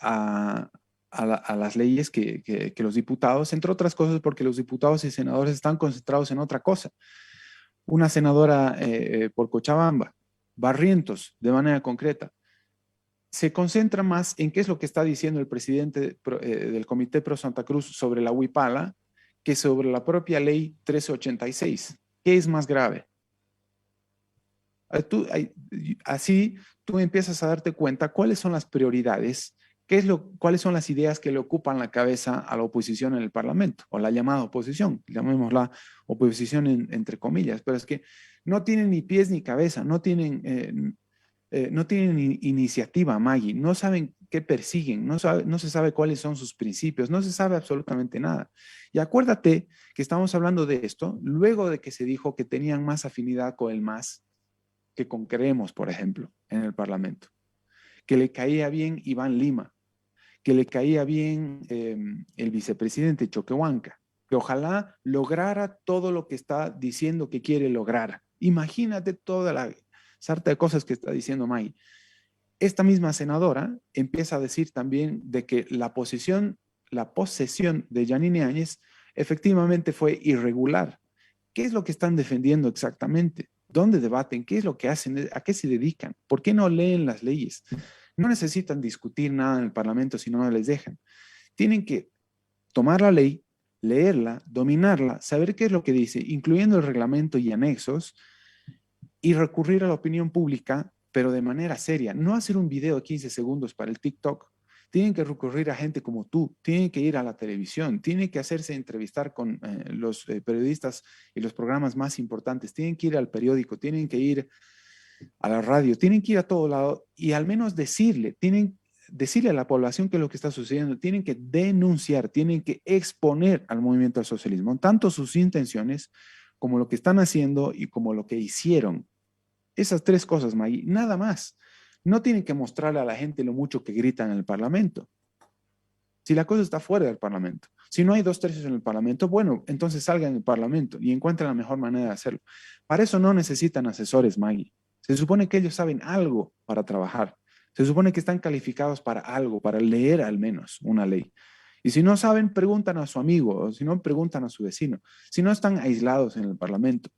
a las leyes que los diputados, entre otras cosas porque los diputados y senadores están concentrados en otra cosa. Una senadora por Cochabamba, Barrientos, de manera concreta, se concentra más en qué es lo que está diciendo el presidente del Comité Pro Santa Cruz sobre la huipala que sobre la propia ley 1386. ¿Qué es más grave? Así tú empiezas a darte cuenta cuáles son las prioridades, cuáles son las ideas que le ocupan la cabeza a la oposición en el Parlamento, o la llamada oposición, llamémosla oposición entre comillas, pero es que no tienen ni pies ni cabeza, no tienen iniciativa, Maggie, no saben qué persiguen, no se sabe cuáles son sus principios, no se sabe absolutamente nada. Y acuérdate que estamos hablando de esto luego de que se dijo que tenían más afinidad con el MAS que con Creemos, por ejemplo, en el Parlamento, que le caía bien Iván Lima, que le caía bien el vicepresidente Choquehuanca, que ojalá lograra todo lo que está diciendo que quiere lograr. Imagínate toda la sarta de cosas que está diciendo May. esta misma senadora empieza a decir también de que la posesión de Yanine Áñez efectivamente fue irregular. ¿Qué es lo que están defendiendo exactamente? ¿Dónde debaten? ¿Qué es lo que hacen? ¿A qué se dedican? ¿Por qué no leen las leyes? No necesitan discutir nada en el Parlamento si no les dejan. Tienen que tomar la ley, leerla, dominarla, saber qué es lo que dice, incluyendo el reglamento y anexos, y recurrir a la opinión pública, pero de manera seria. No hacer un video de 15 segundos para el TikTok. Tienen que recurrir a gente como tú, tienen que ir a la televisión, tienen que hacerse entrevistar con los periodistas y los programas más importantes, tienen que ir al periódico, tienen que ir a la radio, tienen que ir a todo lado y al menos decirle a la población qué es lo que está sucediendo, tienen que denunciar, tienen que exponer al movimiento al socialismo, tanto sus intenciones como lo que están haciendo y como lo que hicieron. Esas tres cosas, Maggie, nada más. No tienen que mostrarle a la gente lo mucho que gritan en el Parlamento. Si la cosa está fuera del Parlamento, si no hay 2/3 en el Parlamento, bueno, entonces salgan del Parlamento y encuentren la mejor manera de hacerlo. Para eso no necesitan asesores, Maggie. Se supone que ellos saben algo para trabajar. Se supone que están calificados para algo, para leer al menos una ley. Y si no saben, preguntan a su amigo, o si no, preguntan a su vecino. Si no, están aislados en el Parlamento.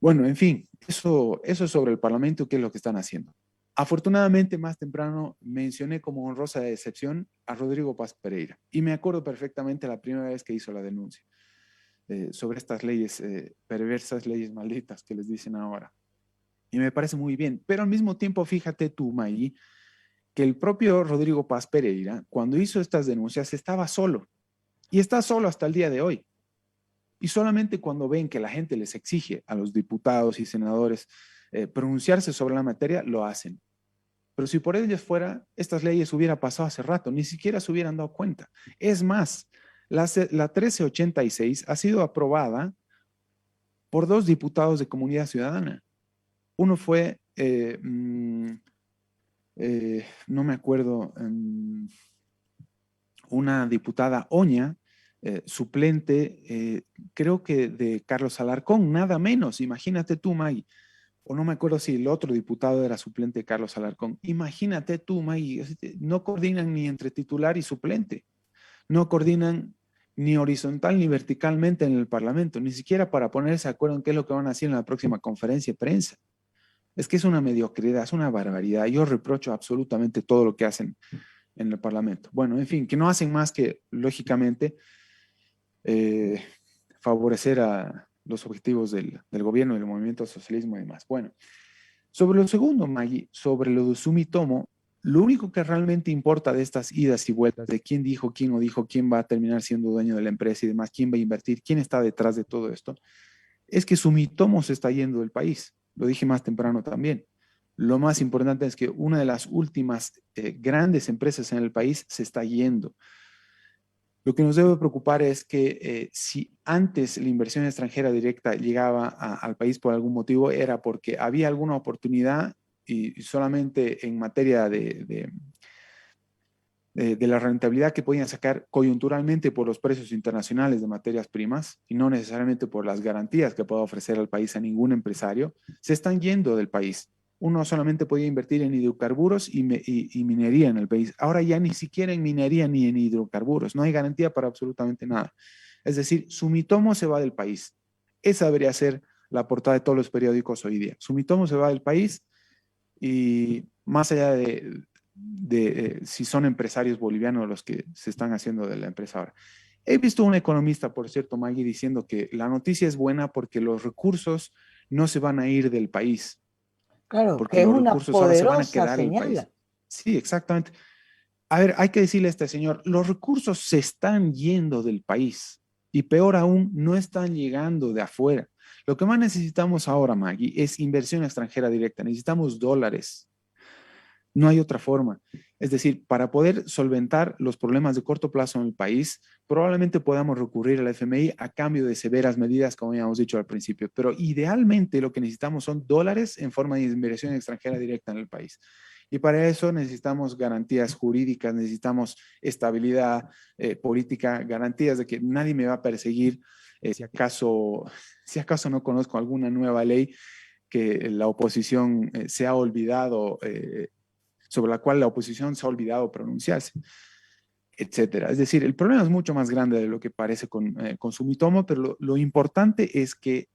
Bueno, en fin, eso es sobre el Parlamento, qué es lo que están haciendo. Afortunadamente, más temprano mencioné como honrosa de excepción a Rodrigo Paz Pereira y me acuerdo perfectamente la primera vez que hizo la denuncia sobre estas leyes perversas, leyes malditas que les dicen ahora. Y me parece muy bien, pero al mismo tiempo, fíjate tú, Maggie, que el propio Rodrigo Paz Pereira, cuando hizo estas denuncias, estaba solo y está solo hasta el día de hoy. Y solamente cuando ven que la gente les exige a los diputados y senadores pronunciarse sobre la materia, lo hacen. Pero si por ellos fuera, estas leyes hubieran pasado hace rato, ni siquiera se hubieran dado cuenta. Es más, la 1386 ha sido aprobada por 2 diputados de Comunidad Ciudadana. Uno fue, no me acuerdo, una diputada Oña, suplente, creo que de Carlos Alarcón, nada menos, imagínate tú, Maggie. O no me acuerdo si el otro diputado era suplente de Carlos Alarcón. Imagínate tú, Maggie, no coordinan ni entre titular y suplente, no coordinan ni horizontal ni verticalmente en el Parlamento, ni siquiera para ponerse de acuerdo en qué es lo que van a hacer en la próxima conferencia de prensa. Es que es una mediocridad, es una barbaridad. Yo reprocho absolutamente todo lo que hacen en el Parlamento. Bueno, en fin, que no hacen más que, lógicamente, eh, favorecer a los objetivos del gobierno, del movimiento socialismo y demás. Bueno, sobre lo segundo, Maggie, sobre lo de Sumitomo, lo único que realmente importa de estas idas y vueltas, de quién dijo, quién no dijo, quién va a terminar siendo dueño de la empresa y demás, quién va a invertir, quién está detrás de todo esto, es que Sumitomo se está yendo del país. Lo dije más temprano también. Lo más importante es que una de las últimas grandes empresas en el país se está yendo. Lo que nos debe preocupar es que si antes la inversión extranjera directa llegaba al país por algún motivo, era porque había alguna oportunidad y solamente en materia de la rentabilidad que podían sacar coyunturalmente por los precios internacionales de materias primas y no necesariamente por las garantías que pueda ofrecer al país a ningún empresario, se están yendo del país. Uno solamente podía invertir en hidrocarburos y minería en el país. Ahora ya ni siquiera en minería ni en hidrocarburos. No hay garantía para absolutamente nada. Es decir, Sumitomo se va del país. Esa debería ser la portada de todos los periódicos hoy día. Sumitomo se va del país y más allá de si son empresarios bolivianos los que se están haciendo de la empresa ahora. He visto un economista, por cierto, Maggie, diciendo que la noticia es buena porque los recursos no se van a ir del país, Claro, porque que es los una recursos ahora se van a poderosa quedar en el país. señal. Sí, exactamente. A ver, hay que decirle a este señor, los recursos se están yendo del país y peor aún, no están llegando de afuera. Lo que más necesitamos ahora, Maggie, es inversión extranjera directa. Necesitamos dólares. No hay otra forma. Es decir, para poder solventar los problemas de corto plazo en el país, probablemente podamos recurrir al FMI a cambio de severas medidas, como habíamos dicho al principio. Pero idealmente lo que necesitamos son dólares en forma de inversión extranjera directa en el país. Y para eso necesitamos garantías jurídicas, necesitamos estabilidad política, garantías de que nadie me va a perseguir si acaso no conozco alguna nueva ley que la oposición se ha olvidado sobre la cual la oposición se ha olvidado pronunciarse, etcétera. Es decir, el problema es mucho más grande de lo que parece con Sumitomo, pero lo importante es que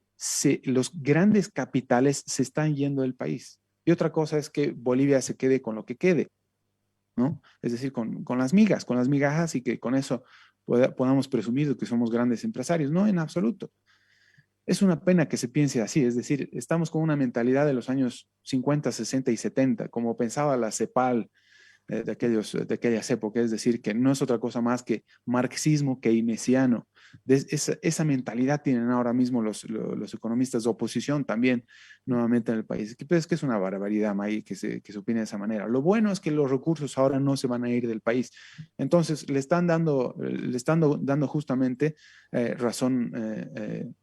los grandes capitales se están yendo del país. Y otra cosa es que Bolivia se quede con lo que quede, ¿no? Es decir, con las migas, con las migajas, y que con eso podamos presumir de que somos grandes empresarios. No, en absoluto. Es una pena que se piense así, es decir, estamos con una mentalidad de los años 50, 60 y 70, como pensaba la CEPAL de aquellas épocas, es decir, que no es otra cosa más que marxismo keynesiano. Esa mentalidad tienen ahora mismo los economistas de oposición también nuevamente en el país. Es que es una barbaridad, May, que se opine de esa manera. Lo bueno es que los recursos ahora no se van a ir del país. Entonces, le están dando justamente razón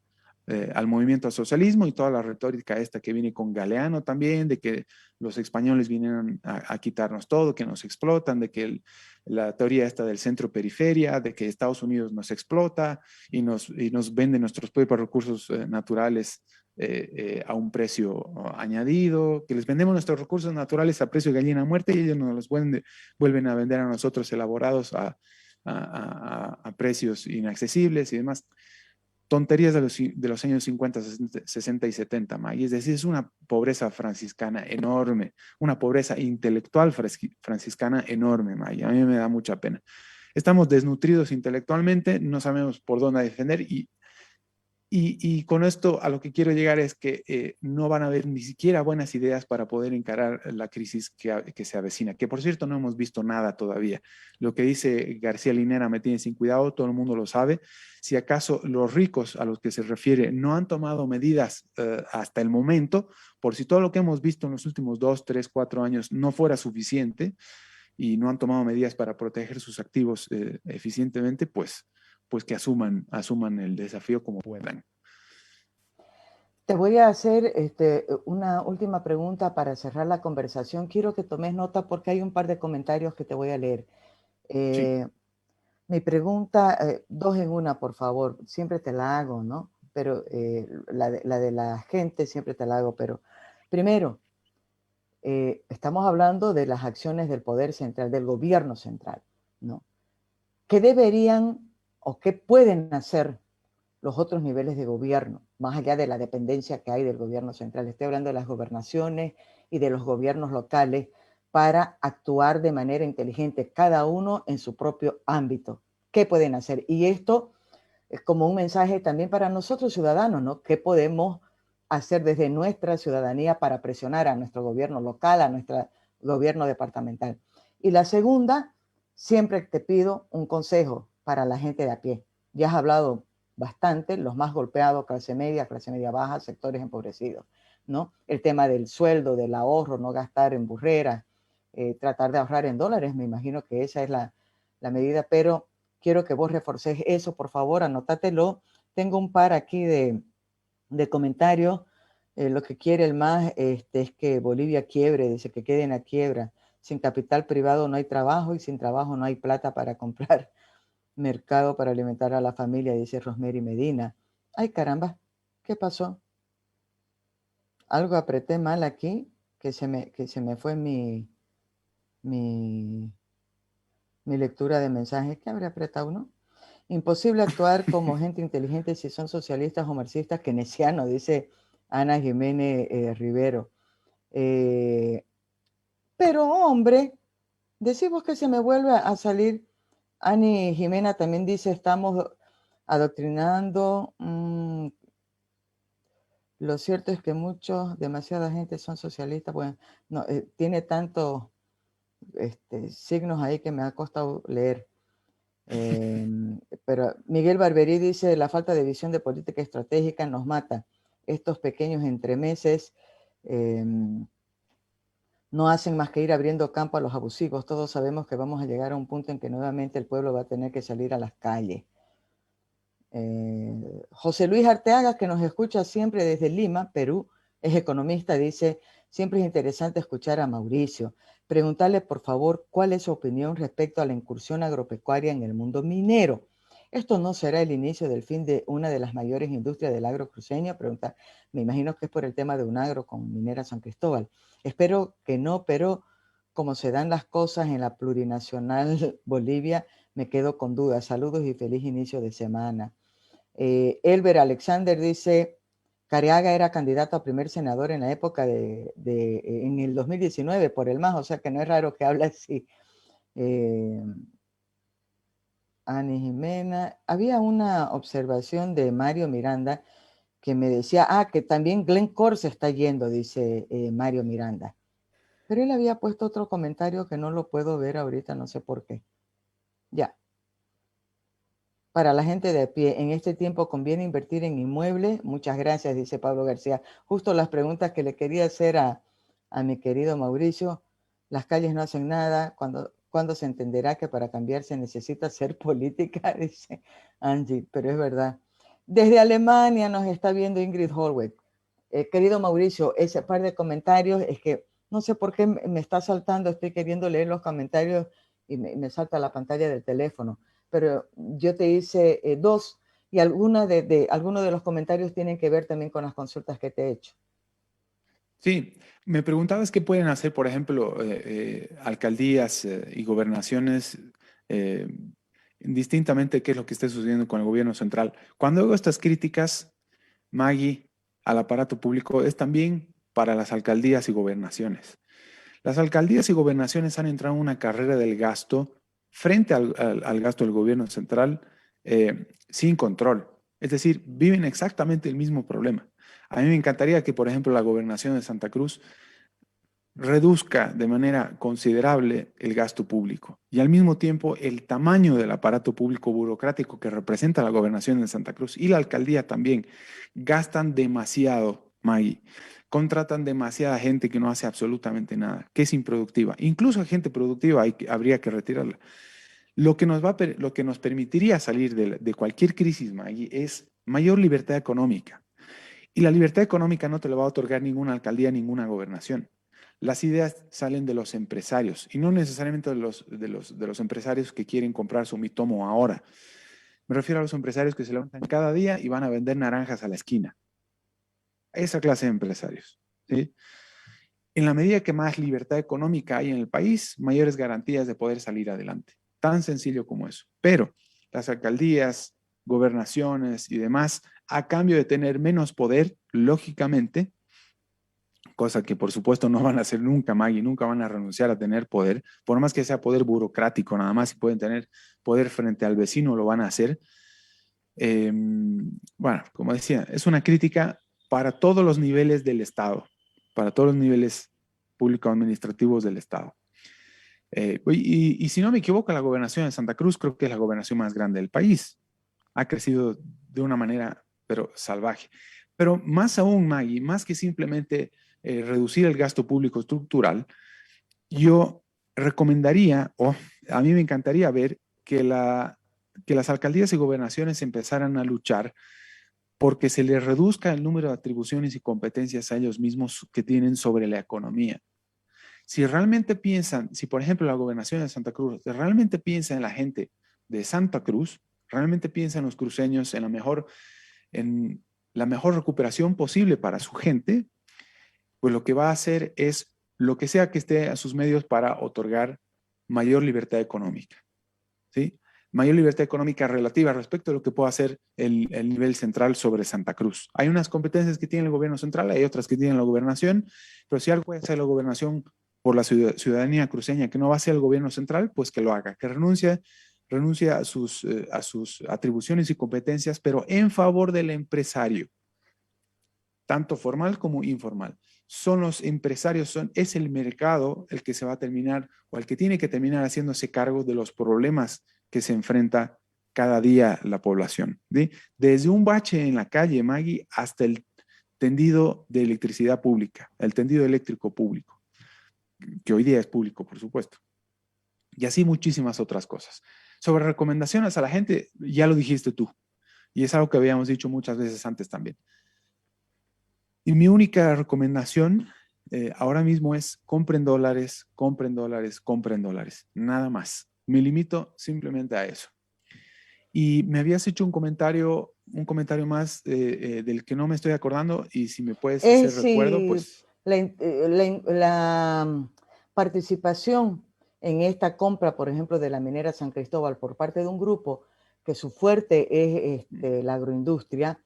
al movimiento al socialismo y toda la retórica esta que viene con Galeano también, de que los españoles vinieron a quitarnos todo, que nos explotan, de que la teoría esta del centro-periferia, de que Estados Unidos nos explota y nos vende nuestros propios recursos naturales a un precio añadido, que les vendemos nuestros recursos naturales a precio de gallina muerta y ellos nos los vuelven a vender a nosotros elaborados a precios inaccesibles y demás. Tonterías de los años 50, 60 y 70, May. Es decir, es una pobreza franciscana enorme, una pobreza intelectual franciscana enorme, May. A mí me da mucha pena. Estamos desnutridos intelectualmente, no sabemos por dónde defender y con esto a lo que quiero llegar es que no van a haber ni siquiera buenas ideas para poder encarar la crisis que se avecina, que por cierto no hemos visto nada todavía. Lo que dice García Linera me tiene sin cuidado, todo el mundo lo sabe. Si acaso los ricos a los que se refiere no han tomado medidas hasta el momento, por si todo lo que hemos visto en los últimos 2, 3, 4 años no fuera suficiente y no han tomado medidas para proteger sus activos eficientemente, pues que asuman el desafío como puedan. Te voy a hacer una última pregunta para cerrar la conversación. Quiero que tomes nota porque hay un par de comentarios que te voy a leer. Sí. Mi pregunta, dos en una, por favor. Siempre te la hago, ¿no? Pero la de la gente siempre te la hago. Pero primero, estamos hablando de las acciones del poder central, del gobierno central, ¿no? ¿Qué deberían o qué pueden hacer los otros niveles de gobierno, más allá de la dependencia que hay del gobierno central? Estoy hablando de las gobernaciones y de los gobiernos locales para actuar de manera inteligente, cada uno en su propio ámbito. ¿Qué pueden hacer? Y esto es como un mensaje también para nosotros ciudadanos, ¿no? ¿Qué podemos hacer desde nuestra ciudadanía para presionar a nuestro gobierno local, a nuestro gobierno departamental? Y la segunda, siempre te pido un consejo para la gente de a pie. Ya has hablado bastante, los más golpeados, clase media baja, sectores empobrecidos, ¿no? El tema del sueldo, del ahorro, no gastar en burreras, tratar de ahorrar en dólares, me imagino que esa es la medida, pero quiero que vos reforces eso, por favor, anótatelo. Tengo un par aquí de comentarios. Lo que quiere el MAS es que Bolivia quiebre, dice que quede en la quiebra. Sin capital privado no hay trabajo y sin trabajo no hay plata para comprar mercado para alimentar a la familia, dice Rosemary Medina. Ay, caramba, ¿qué pasó? Algo apreté mal aquí, que se me fue mi, mi lectura de mensajes. ¿Qué habré apretado, no? Imposible actuar como gente inteligente si son socialistas o marxistas keynesianos, dice Ana Jiménez Rivero. Pero hombre, decimos que se me vuelve a salir. Ani Jimena también dice, estamos adoctrinando. Lo cierto es que demasiada gente son socialistas. Bueno, no, tiene tantos signos ahí que me ha costado leer. Pero Miguel Barberí dice, la falta de visión de política estratégica nos mata. Estos pequeños entremeses no hacen más que ir abriendo campo a los abusivos. Todos sabemos que vamos a llegar a un punto en que nuevamente el pueblo va a tener que salir a las calles. José Luis Arteaga, que nos escucha siempre desde Lima, Perú, es economista, dice, siempre es interesante escuchar a Mauricio. Preguntarle, por favor, cuál es su opinión respecto a la incursión agropecuaria en el mundo minero. ¿Esto no será el inicio del fin de una de las mayores industrias del agro cruceño? Pregunta, me imagino que es por el tema de un agro con Minera San Cristóbal. Espero que no, pero como se dan las cosas en la plurinacional Bolivia, me quedo con dudas. Saludos y feliz inicio de semana. Elber Alexander dice, Careaga era candidato a primer senador en la época en el 2019 por el MAS, o sea que no es raro que hable así. Ani Jimena, había una observación de Mario Miranda que me decía, que también Glenn Core se está yendo, dice Mario Miranda. Pero él había puesto otro comentario que no lo puedo ver ahorita, no sé por qué. Ya. Para la gente de a pie, en este tiempo conviene invertir en inmuebles. Muchas gracias, dice Pablo García. Justo las preguntas que le quería hacer a mi querido Mauricio. Las calles no hacen nada. ¿Cuándo se entenderá que para cambiar se necesita hacer política? Dice Angie, pero es verdad. Desde Alemania nos está viendo Ingrid Horwitz. Querido Mauricio, ese par de comentarios es que no sé por qué me está saltando, estoy queriendo leer los comentarios y me salta la pantalla del teléfono, pero yo te hice dos y algunos de los comentarios tienen que ver también con las consultas que te he hecho. Sí, me preguntabas qué pueden hacer, por ejemplo, alcaldías y gobernaciones, eh, indistintamente qué es lo que esté sucediendo con el gobierno central. Cuando hago estas críticas, Maggie, al aparato público, es también para las alcaldías y gobernaciones. Las alcaldías y gobernaciones han entrado en una carrera del gasto frente al gasto del gobierno central sin control. Es decir, viven exactamente el mismo problema. A mí me encantaría que, por ejemplo, la gobernación de Santa Cruz reduzca de manera considerable el gasto público y al mismo tiempo el tamaño del aparato público burocrático que representa la gobernación de Santa Cruz y la alcaldía también gastan demasiado, Maggie. Contratan demasiada gente que no hace absolutamente nada, que es improductiva. Incluso a gente productiva habría que retirarla. Lo que nos permitiría salir de cualquier crisis, Maggie, es mayor libertad económica. Y la libertad económica no te la va a otorgar ninguna alcaldía, ninguna gobernación. Las ideas salen de los empresarios y no necesariamente de los empresarios que quieren comprar su mitomo ahora. Me refiero a los empresarios que se levantan cada día y van a vender naranjas a la esquina. Esa clase de empresarios. ¿Sí? En la medida que más libertad económica hay en el país, mayores garantías de poder salir adelante. Tan sencillo como eso. Pero las alcaldías, gobernaciones y demás, a cambio de tener menos poder, lógicamente, cosa que por supuesto no van a hacer nunca, Maggie, nunca van a renunciar a tener poder, por más que sea poder burocrático, nada más si pueden tener poder frente al vecino, lo van a hacer. Bueno, como decía, es una crítica para todos los niveles del Estado, para todos los niveles público-administrativos del Estado. Y si no me equivoco, la gobernación de Santa Cruz creo que es la gobernación más grande del país. Ha crecido de una manera, pero salvaje. Pero más aún, Maggie, más que simplemente reducir el gasto público estructural, yo recomendaría, o a mí me encantaría ver que las alcaldías y gobernaciones empezaran a luchar porque se les reduzca el número de atribuciones y competencias a ellos mismos que tienen sobre la economía. Si realmente piensan, si por ejemplo la gobernación de Santa Cruz realmente piensa en la gente de Santa Cruz, realmente piensa en los cruceños, en la mejor recuperación posible para su gente, pues lo que va a hacer es lo que sea que esté a sus medios para otorgar mayor libertad económica, ¿sí? Mayor libertad económica relativa respecto a lo que pueda hacer el nivel central sobre Santa Cruz. Hay unas competencias que tiene el gobierno central, hay otras que tiene la gobernación, pero si algo puede hacer la gobernación por la ciudadanía cruceña que no va a ser el gobierno central, pues que lo haga, que renuncie a sus atribuciones y competencias, pero en favor del empresario, tanto formal como informal. Son los empresarios, es el mercado el que se va a terminar o el que tiene que terminar haciéndose cargo de los problemas que se enfrenta cada día la población. ¿Sí? Desde un bache en la calle, Maggie, hasta el tendido de electricidad pública, el tendido eléctrico público, que hoy día es público, por supuesto. Y así muchísimas otras cosas. Sobre recomendaciones a la gente, ya lo dijiste tú, y es algo que habíamos dicho muchas veces antes también. Y mi única recomendación ahora mismo es compren dólares, compren dólares, compren dólares. Nada más. Me limito simplemente a eso. Y me habías hecho un comentario más del que no me estoy acordando y si me puedes hacer recuerdo, Si pues... participación en esta compra, por ejemplo, de la minera San Cristóbal por parte de un grupo que su fuerte es la agroindustria,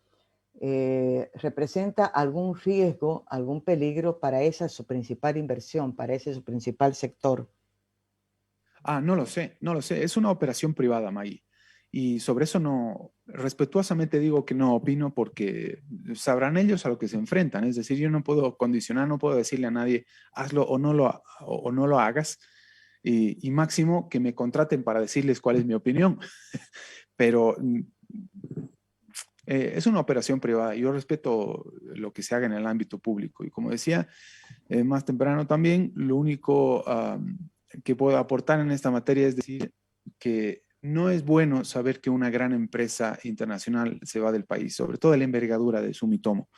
representa algún riesgo, algún peligro para esa su principal inversión, para ese su principal sector? No lo sé, no lo sé. Es una operación privada, Maggie. Y sobre eso no, respetuosamente digo que no opino porque sabrán ellos a lo que se enfrentan. Es decir, yo no puedo condicionar, no puedo decirle a nadie, hazlo o no lo hagas. Y máximo que me contraten para decirles cuál es mi opinión. Pero es una operación privada. Yo respeto lo que se haga en el ámbito público. Y como decía más temprano también, lo único que puedo aportar en esta materia es decir que no es bueno saber que una gran empresa internacional se va del país, sobre todo la envergadura de Sumitomo.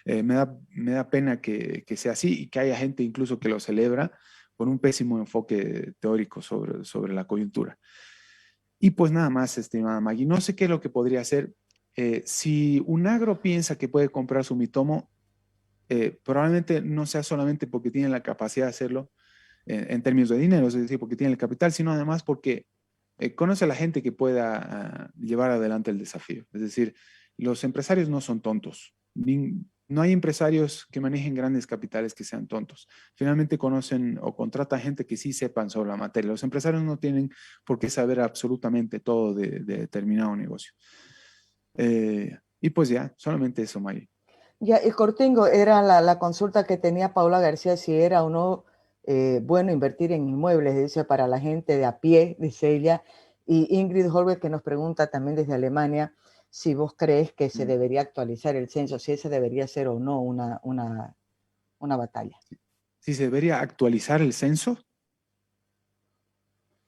Me da pena que sea así y que haya gente incluso que lo celebra con un pésimo enfoque teórico sobre la coyuntura. Y pues nada más, estimada Maggie, no sé qué es lo que podría hacer. Si un agro piensa que puede comprar Sumitomo, probablemente no sea solamente porque tiene la capacidad de hacerlo en términos de dinero, es decir, porque tiene el capital, sino además porque conoce a la gente que pueda llevar adelante el desafío. Es decir, los empresarios no son tontos. No hay empresarios que manejen grandes capitales que sean tontos. Finalmente conocen o contratan gente que sí sepan sobre la materia. Los empresarios no tienen por qué saber absolutamente todo de determinado negocio. Y pues ya, solamente eso, Mari. Ya, y Cortingo, era la consulta que tenía Paula García, si era o no bueno invertir en inmuebles, dice, para la gente de a pie, dice ella. Y Ingrid Holberg, que nos pregunta también desde Alemania, si vos crees que se debería actualizar el censo, si ese debería ser o no una batalla. Si se debería actualizar el censo,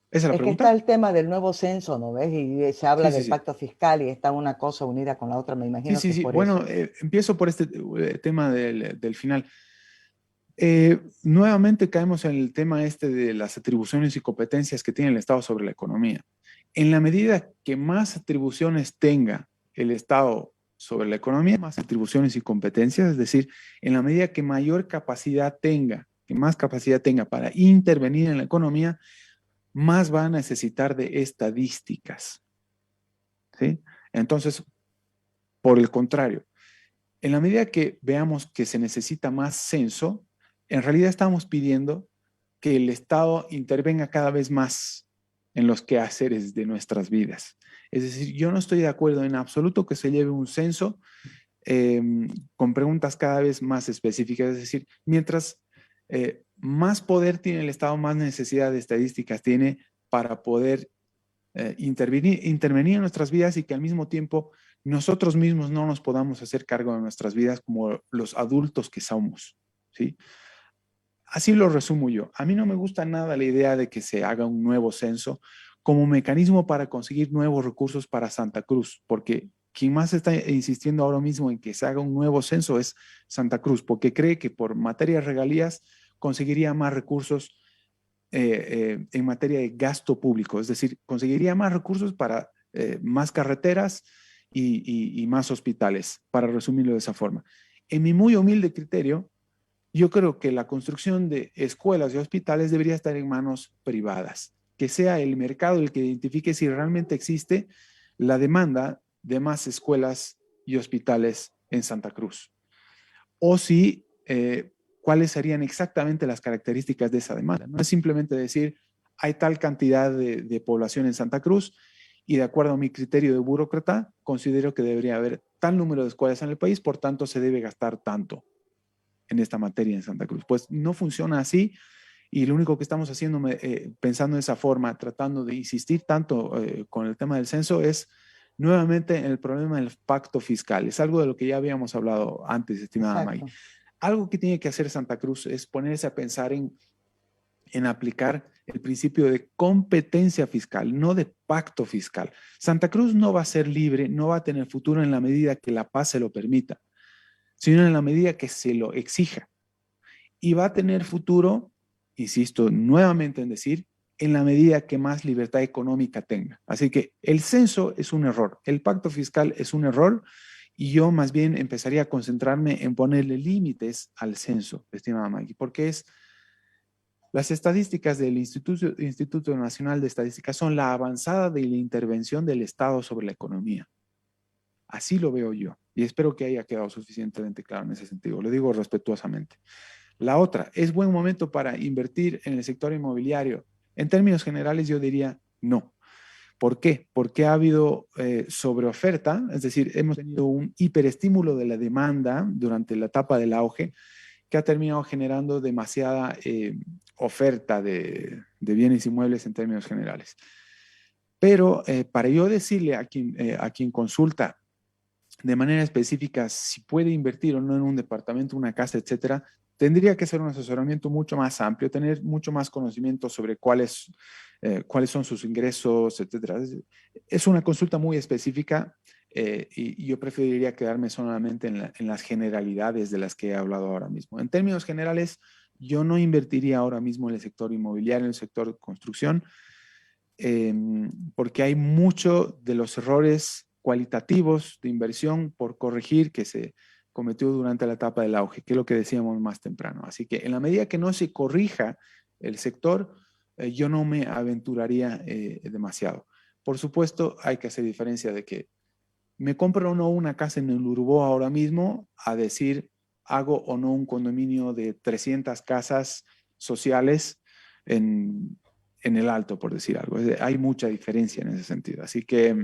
¿esa es la Es que está pregunta? el tema del nuevo censo, ¿no ves? Y se habla Sí, sí, del sí. pacto fiscal y está una cosa unida con la otra, me Sí, imagino que sí, es sí. por eso. Bueno, empiezo por este tema del final. Nuevamente caemos en el tema este de las atribuciones y competencias que tiene el Estado sobre la economía. En la medida que más atribuciones tenga el Estado sobre la economía, más atribuciones y competencias, es decir, en la medida que mayor capacidad tenga, que más capacidad tenga para intervenir en la economía, más va a necesitar de estadísticas, ¿sí? Entonces, por el contrario, en la medida que veamos que se necesita más censo, en realidad estamos pidiendo que el Estado intervenga cada vez más en los quehaceres de nuestras vidas. Es decir, yo no estoy de acuerdo en absoluto que se lleve un censo eh, con preguntas cada vez más específicas. Es decir, mientras más poder tiene el Estado, más necesidad de estadísticas tiene para poder intervenir en nuestras vidas y que al mismo tiempo nosotros mismos no nos podamos hacer cargo de nuestras vidas como los adultos que somos, ¿sí? Así lo resumo yo. A mí no me gusta nada la idea de que se haga un nuevo censo como mecanismo para conseguir nuevos recursos para Santa Cruz, porque quien más está insistiendo ahora mismo en que se haga un nuevo censo es Santa Cruz, porque cree que por materia de regalías conseguiría más recursos en materia de gasto público, es decir, conseguiría más recursos para más carreteras y más hospitales, para resumirlo de esa forma. En mi muy humilde criterio, yo creo que la construcción de escuelas y hospitales debería estar en manos privadas, que sea el mercado el que identifique si realmente existe la demanda de más escuelas y hospitales en Santa Cruz, o si cuáles serían exactamente las características de esa demanda. No es simplemente decir, hay tal cantidad de población en Santa Cruz y de acuerdo a mi criterio de burócrata, considero que debería haber tal número de escuelas en el país, por tanto se debe gastar tanto en esta materia en Santa Cruz. Pues no funciona así y lo único que estamos haciendo, pensando de esa forma, tratando de insistir tanto con el tema del censo, es nuevamente en el problema del pacto fiscal. Es algo de lo que ya habíamos hablado antes, estimada May. Exacto. Algo que tiene que hacer Santa Cruz es ponerse a pensar en aplicar el principio de competencia fiscal, no de pacto fiscal. Santa Cruz no va a ser libre, no va a tener futuro en la medida que la paz se lo permita, sino en la medida que se lo exija. Y va a tener futuro, insisto nuevamente en decir, en la medida que más libertad económica tenga. Así que el censo es un error, el pacto fiscal es un error y yo más bien empezaría a concentrarme en ponerle límites al censo, estimada Maggie, porque es Las estadísticas del Instituto Nacional de Estadística son la avanzada de la intervención del Estado sobre la economía. Así lo veo yo y espero que haya quedado suficientemente claro en ese sentido. Lo digo respetuosamente. La otra, ¿es buen momento para invertir en el sector inmobiliario? En términos generales yo diría no. ¿Por qué? Porque ha habido sobreoferta, es decir, hemos tenido un hiperestímulo de la demanda durante la etapa del auge que ha terminado generando demasiada oferta de bienes inmuebles en términos generales. Pero para yo decirle a quien consulta de manera específica si puede invertir o no en un departamento, una casa, etcétera, tendría que ser un asesoramiento mucho más amplio, tener mucho más conocimiento sobre cuáles son sus ingresos, etcétera. Es una consulta muy específica y yo preferiría quedarme solamente en las generalidades de las que he hablado ahora mismo. En términos generales, yo no invertiría ahora mismo en el sector inmobiliario, en el sector de construcción, eh, porque hay mucho de los errores cualitativos de inversión por corregir que se cometió durante la etapa del auge, que es lo que decíamos más temprano. Así que en la medida que no se corrija el sector, yo no me aventuraría demasiado. Por supuesto, hay que hacer diferencia de que me compro o no una casa en el Urubó ahora mismo a decir hago o no un condominio de 300 casas sociales en el Alto, por decir algo. Hay mucha diferencia en ese sentido. Así que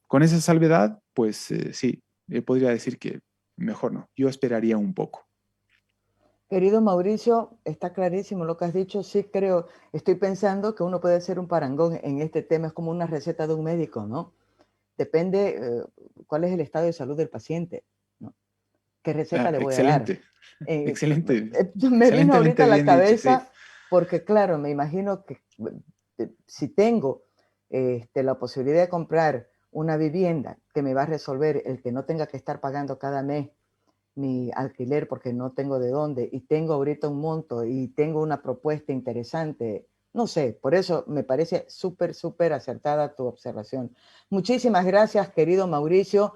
con esa salvedad, pues sí, podría decir que mejor no. Yo esperaría un poco. Querido Mauricio, está clarísimo lo que has dicho. Sí, creo, estoy pensando que uno puede hacer un parangón en este tema. Es como una receta de un médico, ¿no? Depende cuál es el estado de salud del paciente, ¿no? ¿Qué receta le voy a dar? Excelente, excelente, Me vino ahorita excelentemente a la bien dicho, sí. cabeza porque, claro, me imagino que si tengo la posibilidad de comprar una vivienda que me va a resolver el que no tenga que estar pagando cada mes mi alquiler porque no tengo de dónde y tengo ahorita un monto y tengo una propuesta interesante, no sé, por eso me parece súper, súper acertada tu observación. Muchísimas gracias, querido Mauricio.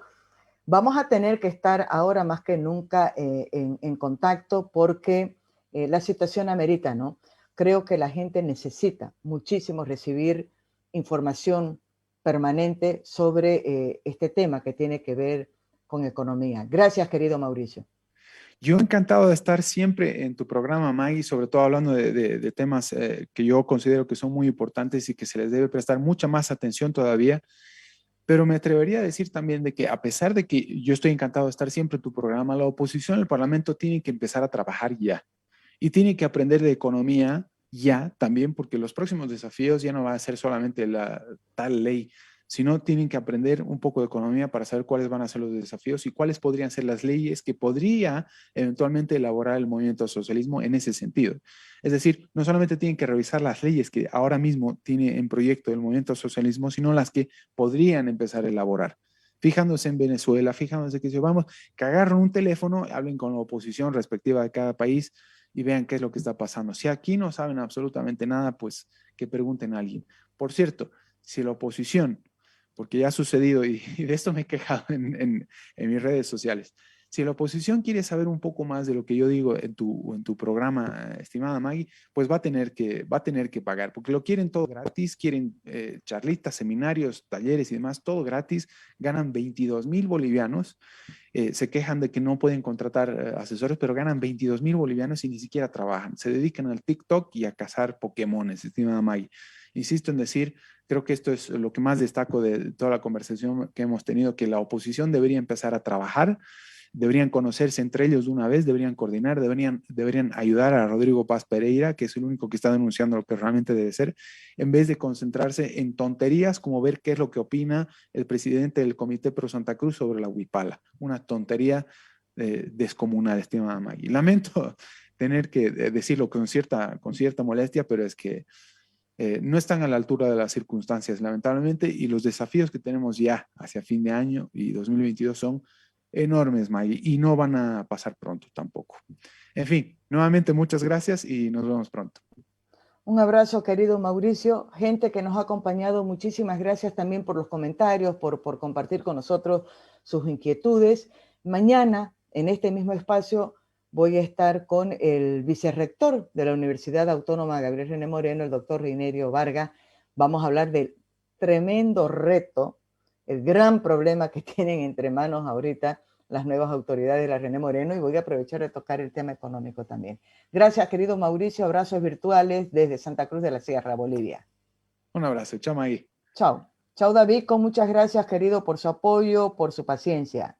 Vamos a tener que estar ahora más que nunca en contacto porque la situación amerita, ¿no? Creo que la gente necesita muchísimo recibir información permanente sobre este tema que tiene que ver con economía. Gracias, querido Mauricio. Yo encantado de estar siempre en tu programa, Maggie, sobre todo hablando de temas que yo considero que son muy importantes y que se les debe prestar mucha más atención todavía. Pero me atrevería a decir también de que a pesar de que yo estoy encantado de estar siempre en tu programa, la oposición al Parlamento tiene que empezar a trabajar ya y tiene que aprender de economía ya también, porque los próximos desafíos ya no va a ser solamente la tal ley, sino tienen que aprender un poco de economía para saber cuáles van a ser los desafíos y cuáles podrían ser las leyes que podría eventualmente elaborar el movimiento socialismo en ese sentido. Es decir, no solamente tienen que revisar las leyes que ahora mismo tiene en proyecto el movimiento socialismo, sino las que podrían empezar a elaborar. Fijándose en Venezuela, fijándose que si vamos, que agarren un teléfono, hablen con la oposición respectiva de cada país y vean qué es lo que está pasando. Si aquí no saben absolutamente nada, pues que pregunten a alguien. Por cierto, si la oposición, porque ya ha sucedido y de esto me he quejado en mis redes sociales, si la oposición quiere saber un poco más de lo que yo digo en tu programa, estimada Maggie, pues va a tener que pagar, porque lo quieren todo gratis, quieren charlitas, seminarios, talleres y demás, todo gratis, ganan 22,000 bolivianos, se quejan de que no pueden contratar asesores, pero ganan 22,000 bolivianos y ni siquiera trabajan, se dedican al TikTok y a cazar Pokémones, estimada Maggie. Insisto en decir, creo que esto es lo que más destaco de toda la conversación que hemos tenido, que la oposición debería empezar a trabajar, deberían conocerse entre ellos de una vez, deberían coordinar, deberían ayudar a Rodrigo Paz Pereira, que es el único que está denunciando lo que realmente debe ser, en vez de concentrarse en tonterías como ver qué es lo que opina el presidente del Comité Pro Santa Cruz sobre la huipala. Una tontería descomunal, estimada Maggie. Lamento tener que decirlo con cierta molestia, pero es que no están a la altura de las circunstancias, lamentablemente, y los desafíos que tenemos ya hacia fin de año y 2022 son enormes, Maggie, y no van a pasar pronto tampoco. En fin, nuevamente muchas gracias y nos vemos pronto. Un abrazo, querido Mauricio. Gente que nos ha acompañado, muchísimas gracias también por los comentarios, por compartir con nosotros sus inquietudes. Mañana, en este mismo espacio, voy a estar con el vicerrector de la Universidad Autónoma Gabriel René Moreno, el doctor Reinerio Vargas. Vamos a hablar del tremendo reto, el gran problema que tienen entre manos ahorita las nuevas autoridades de la René Moreno, y voy a aprovechar de tocar el tema económico también. Gracias, querido Mauricio. Abrazos virtuales desde Santa Cruz de la Sierra, Bolivia. Un abrazo. Chao, Maggie. Chao. Chao, David. Con muchas gracias, querido, por su apoyo, por su paciencia.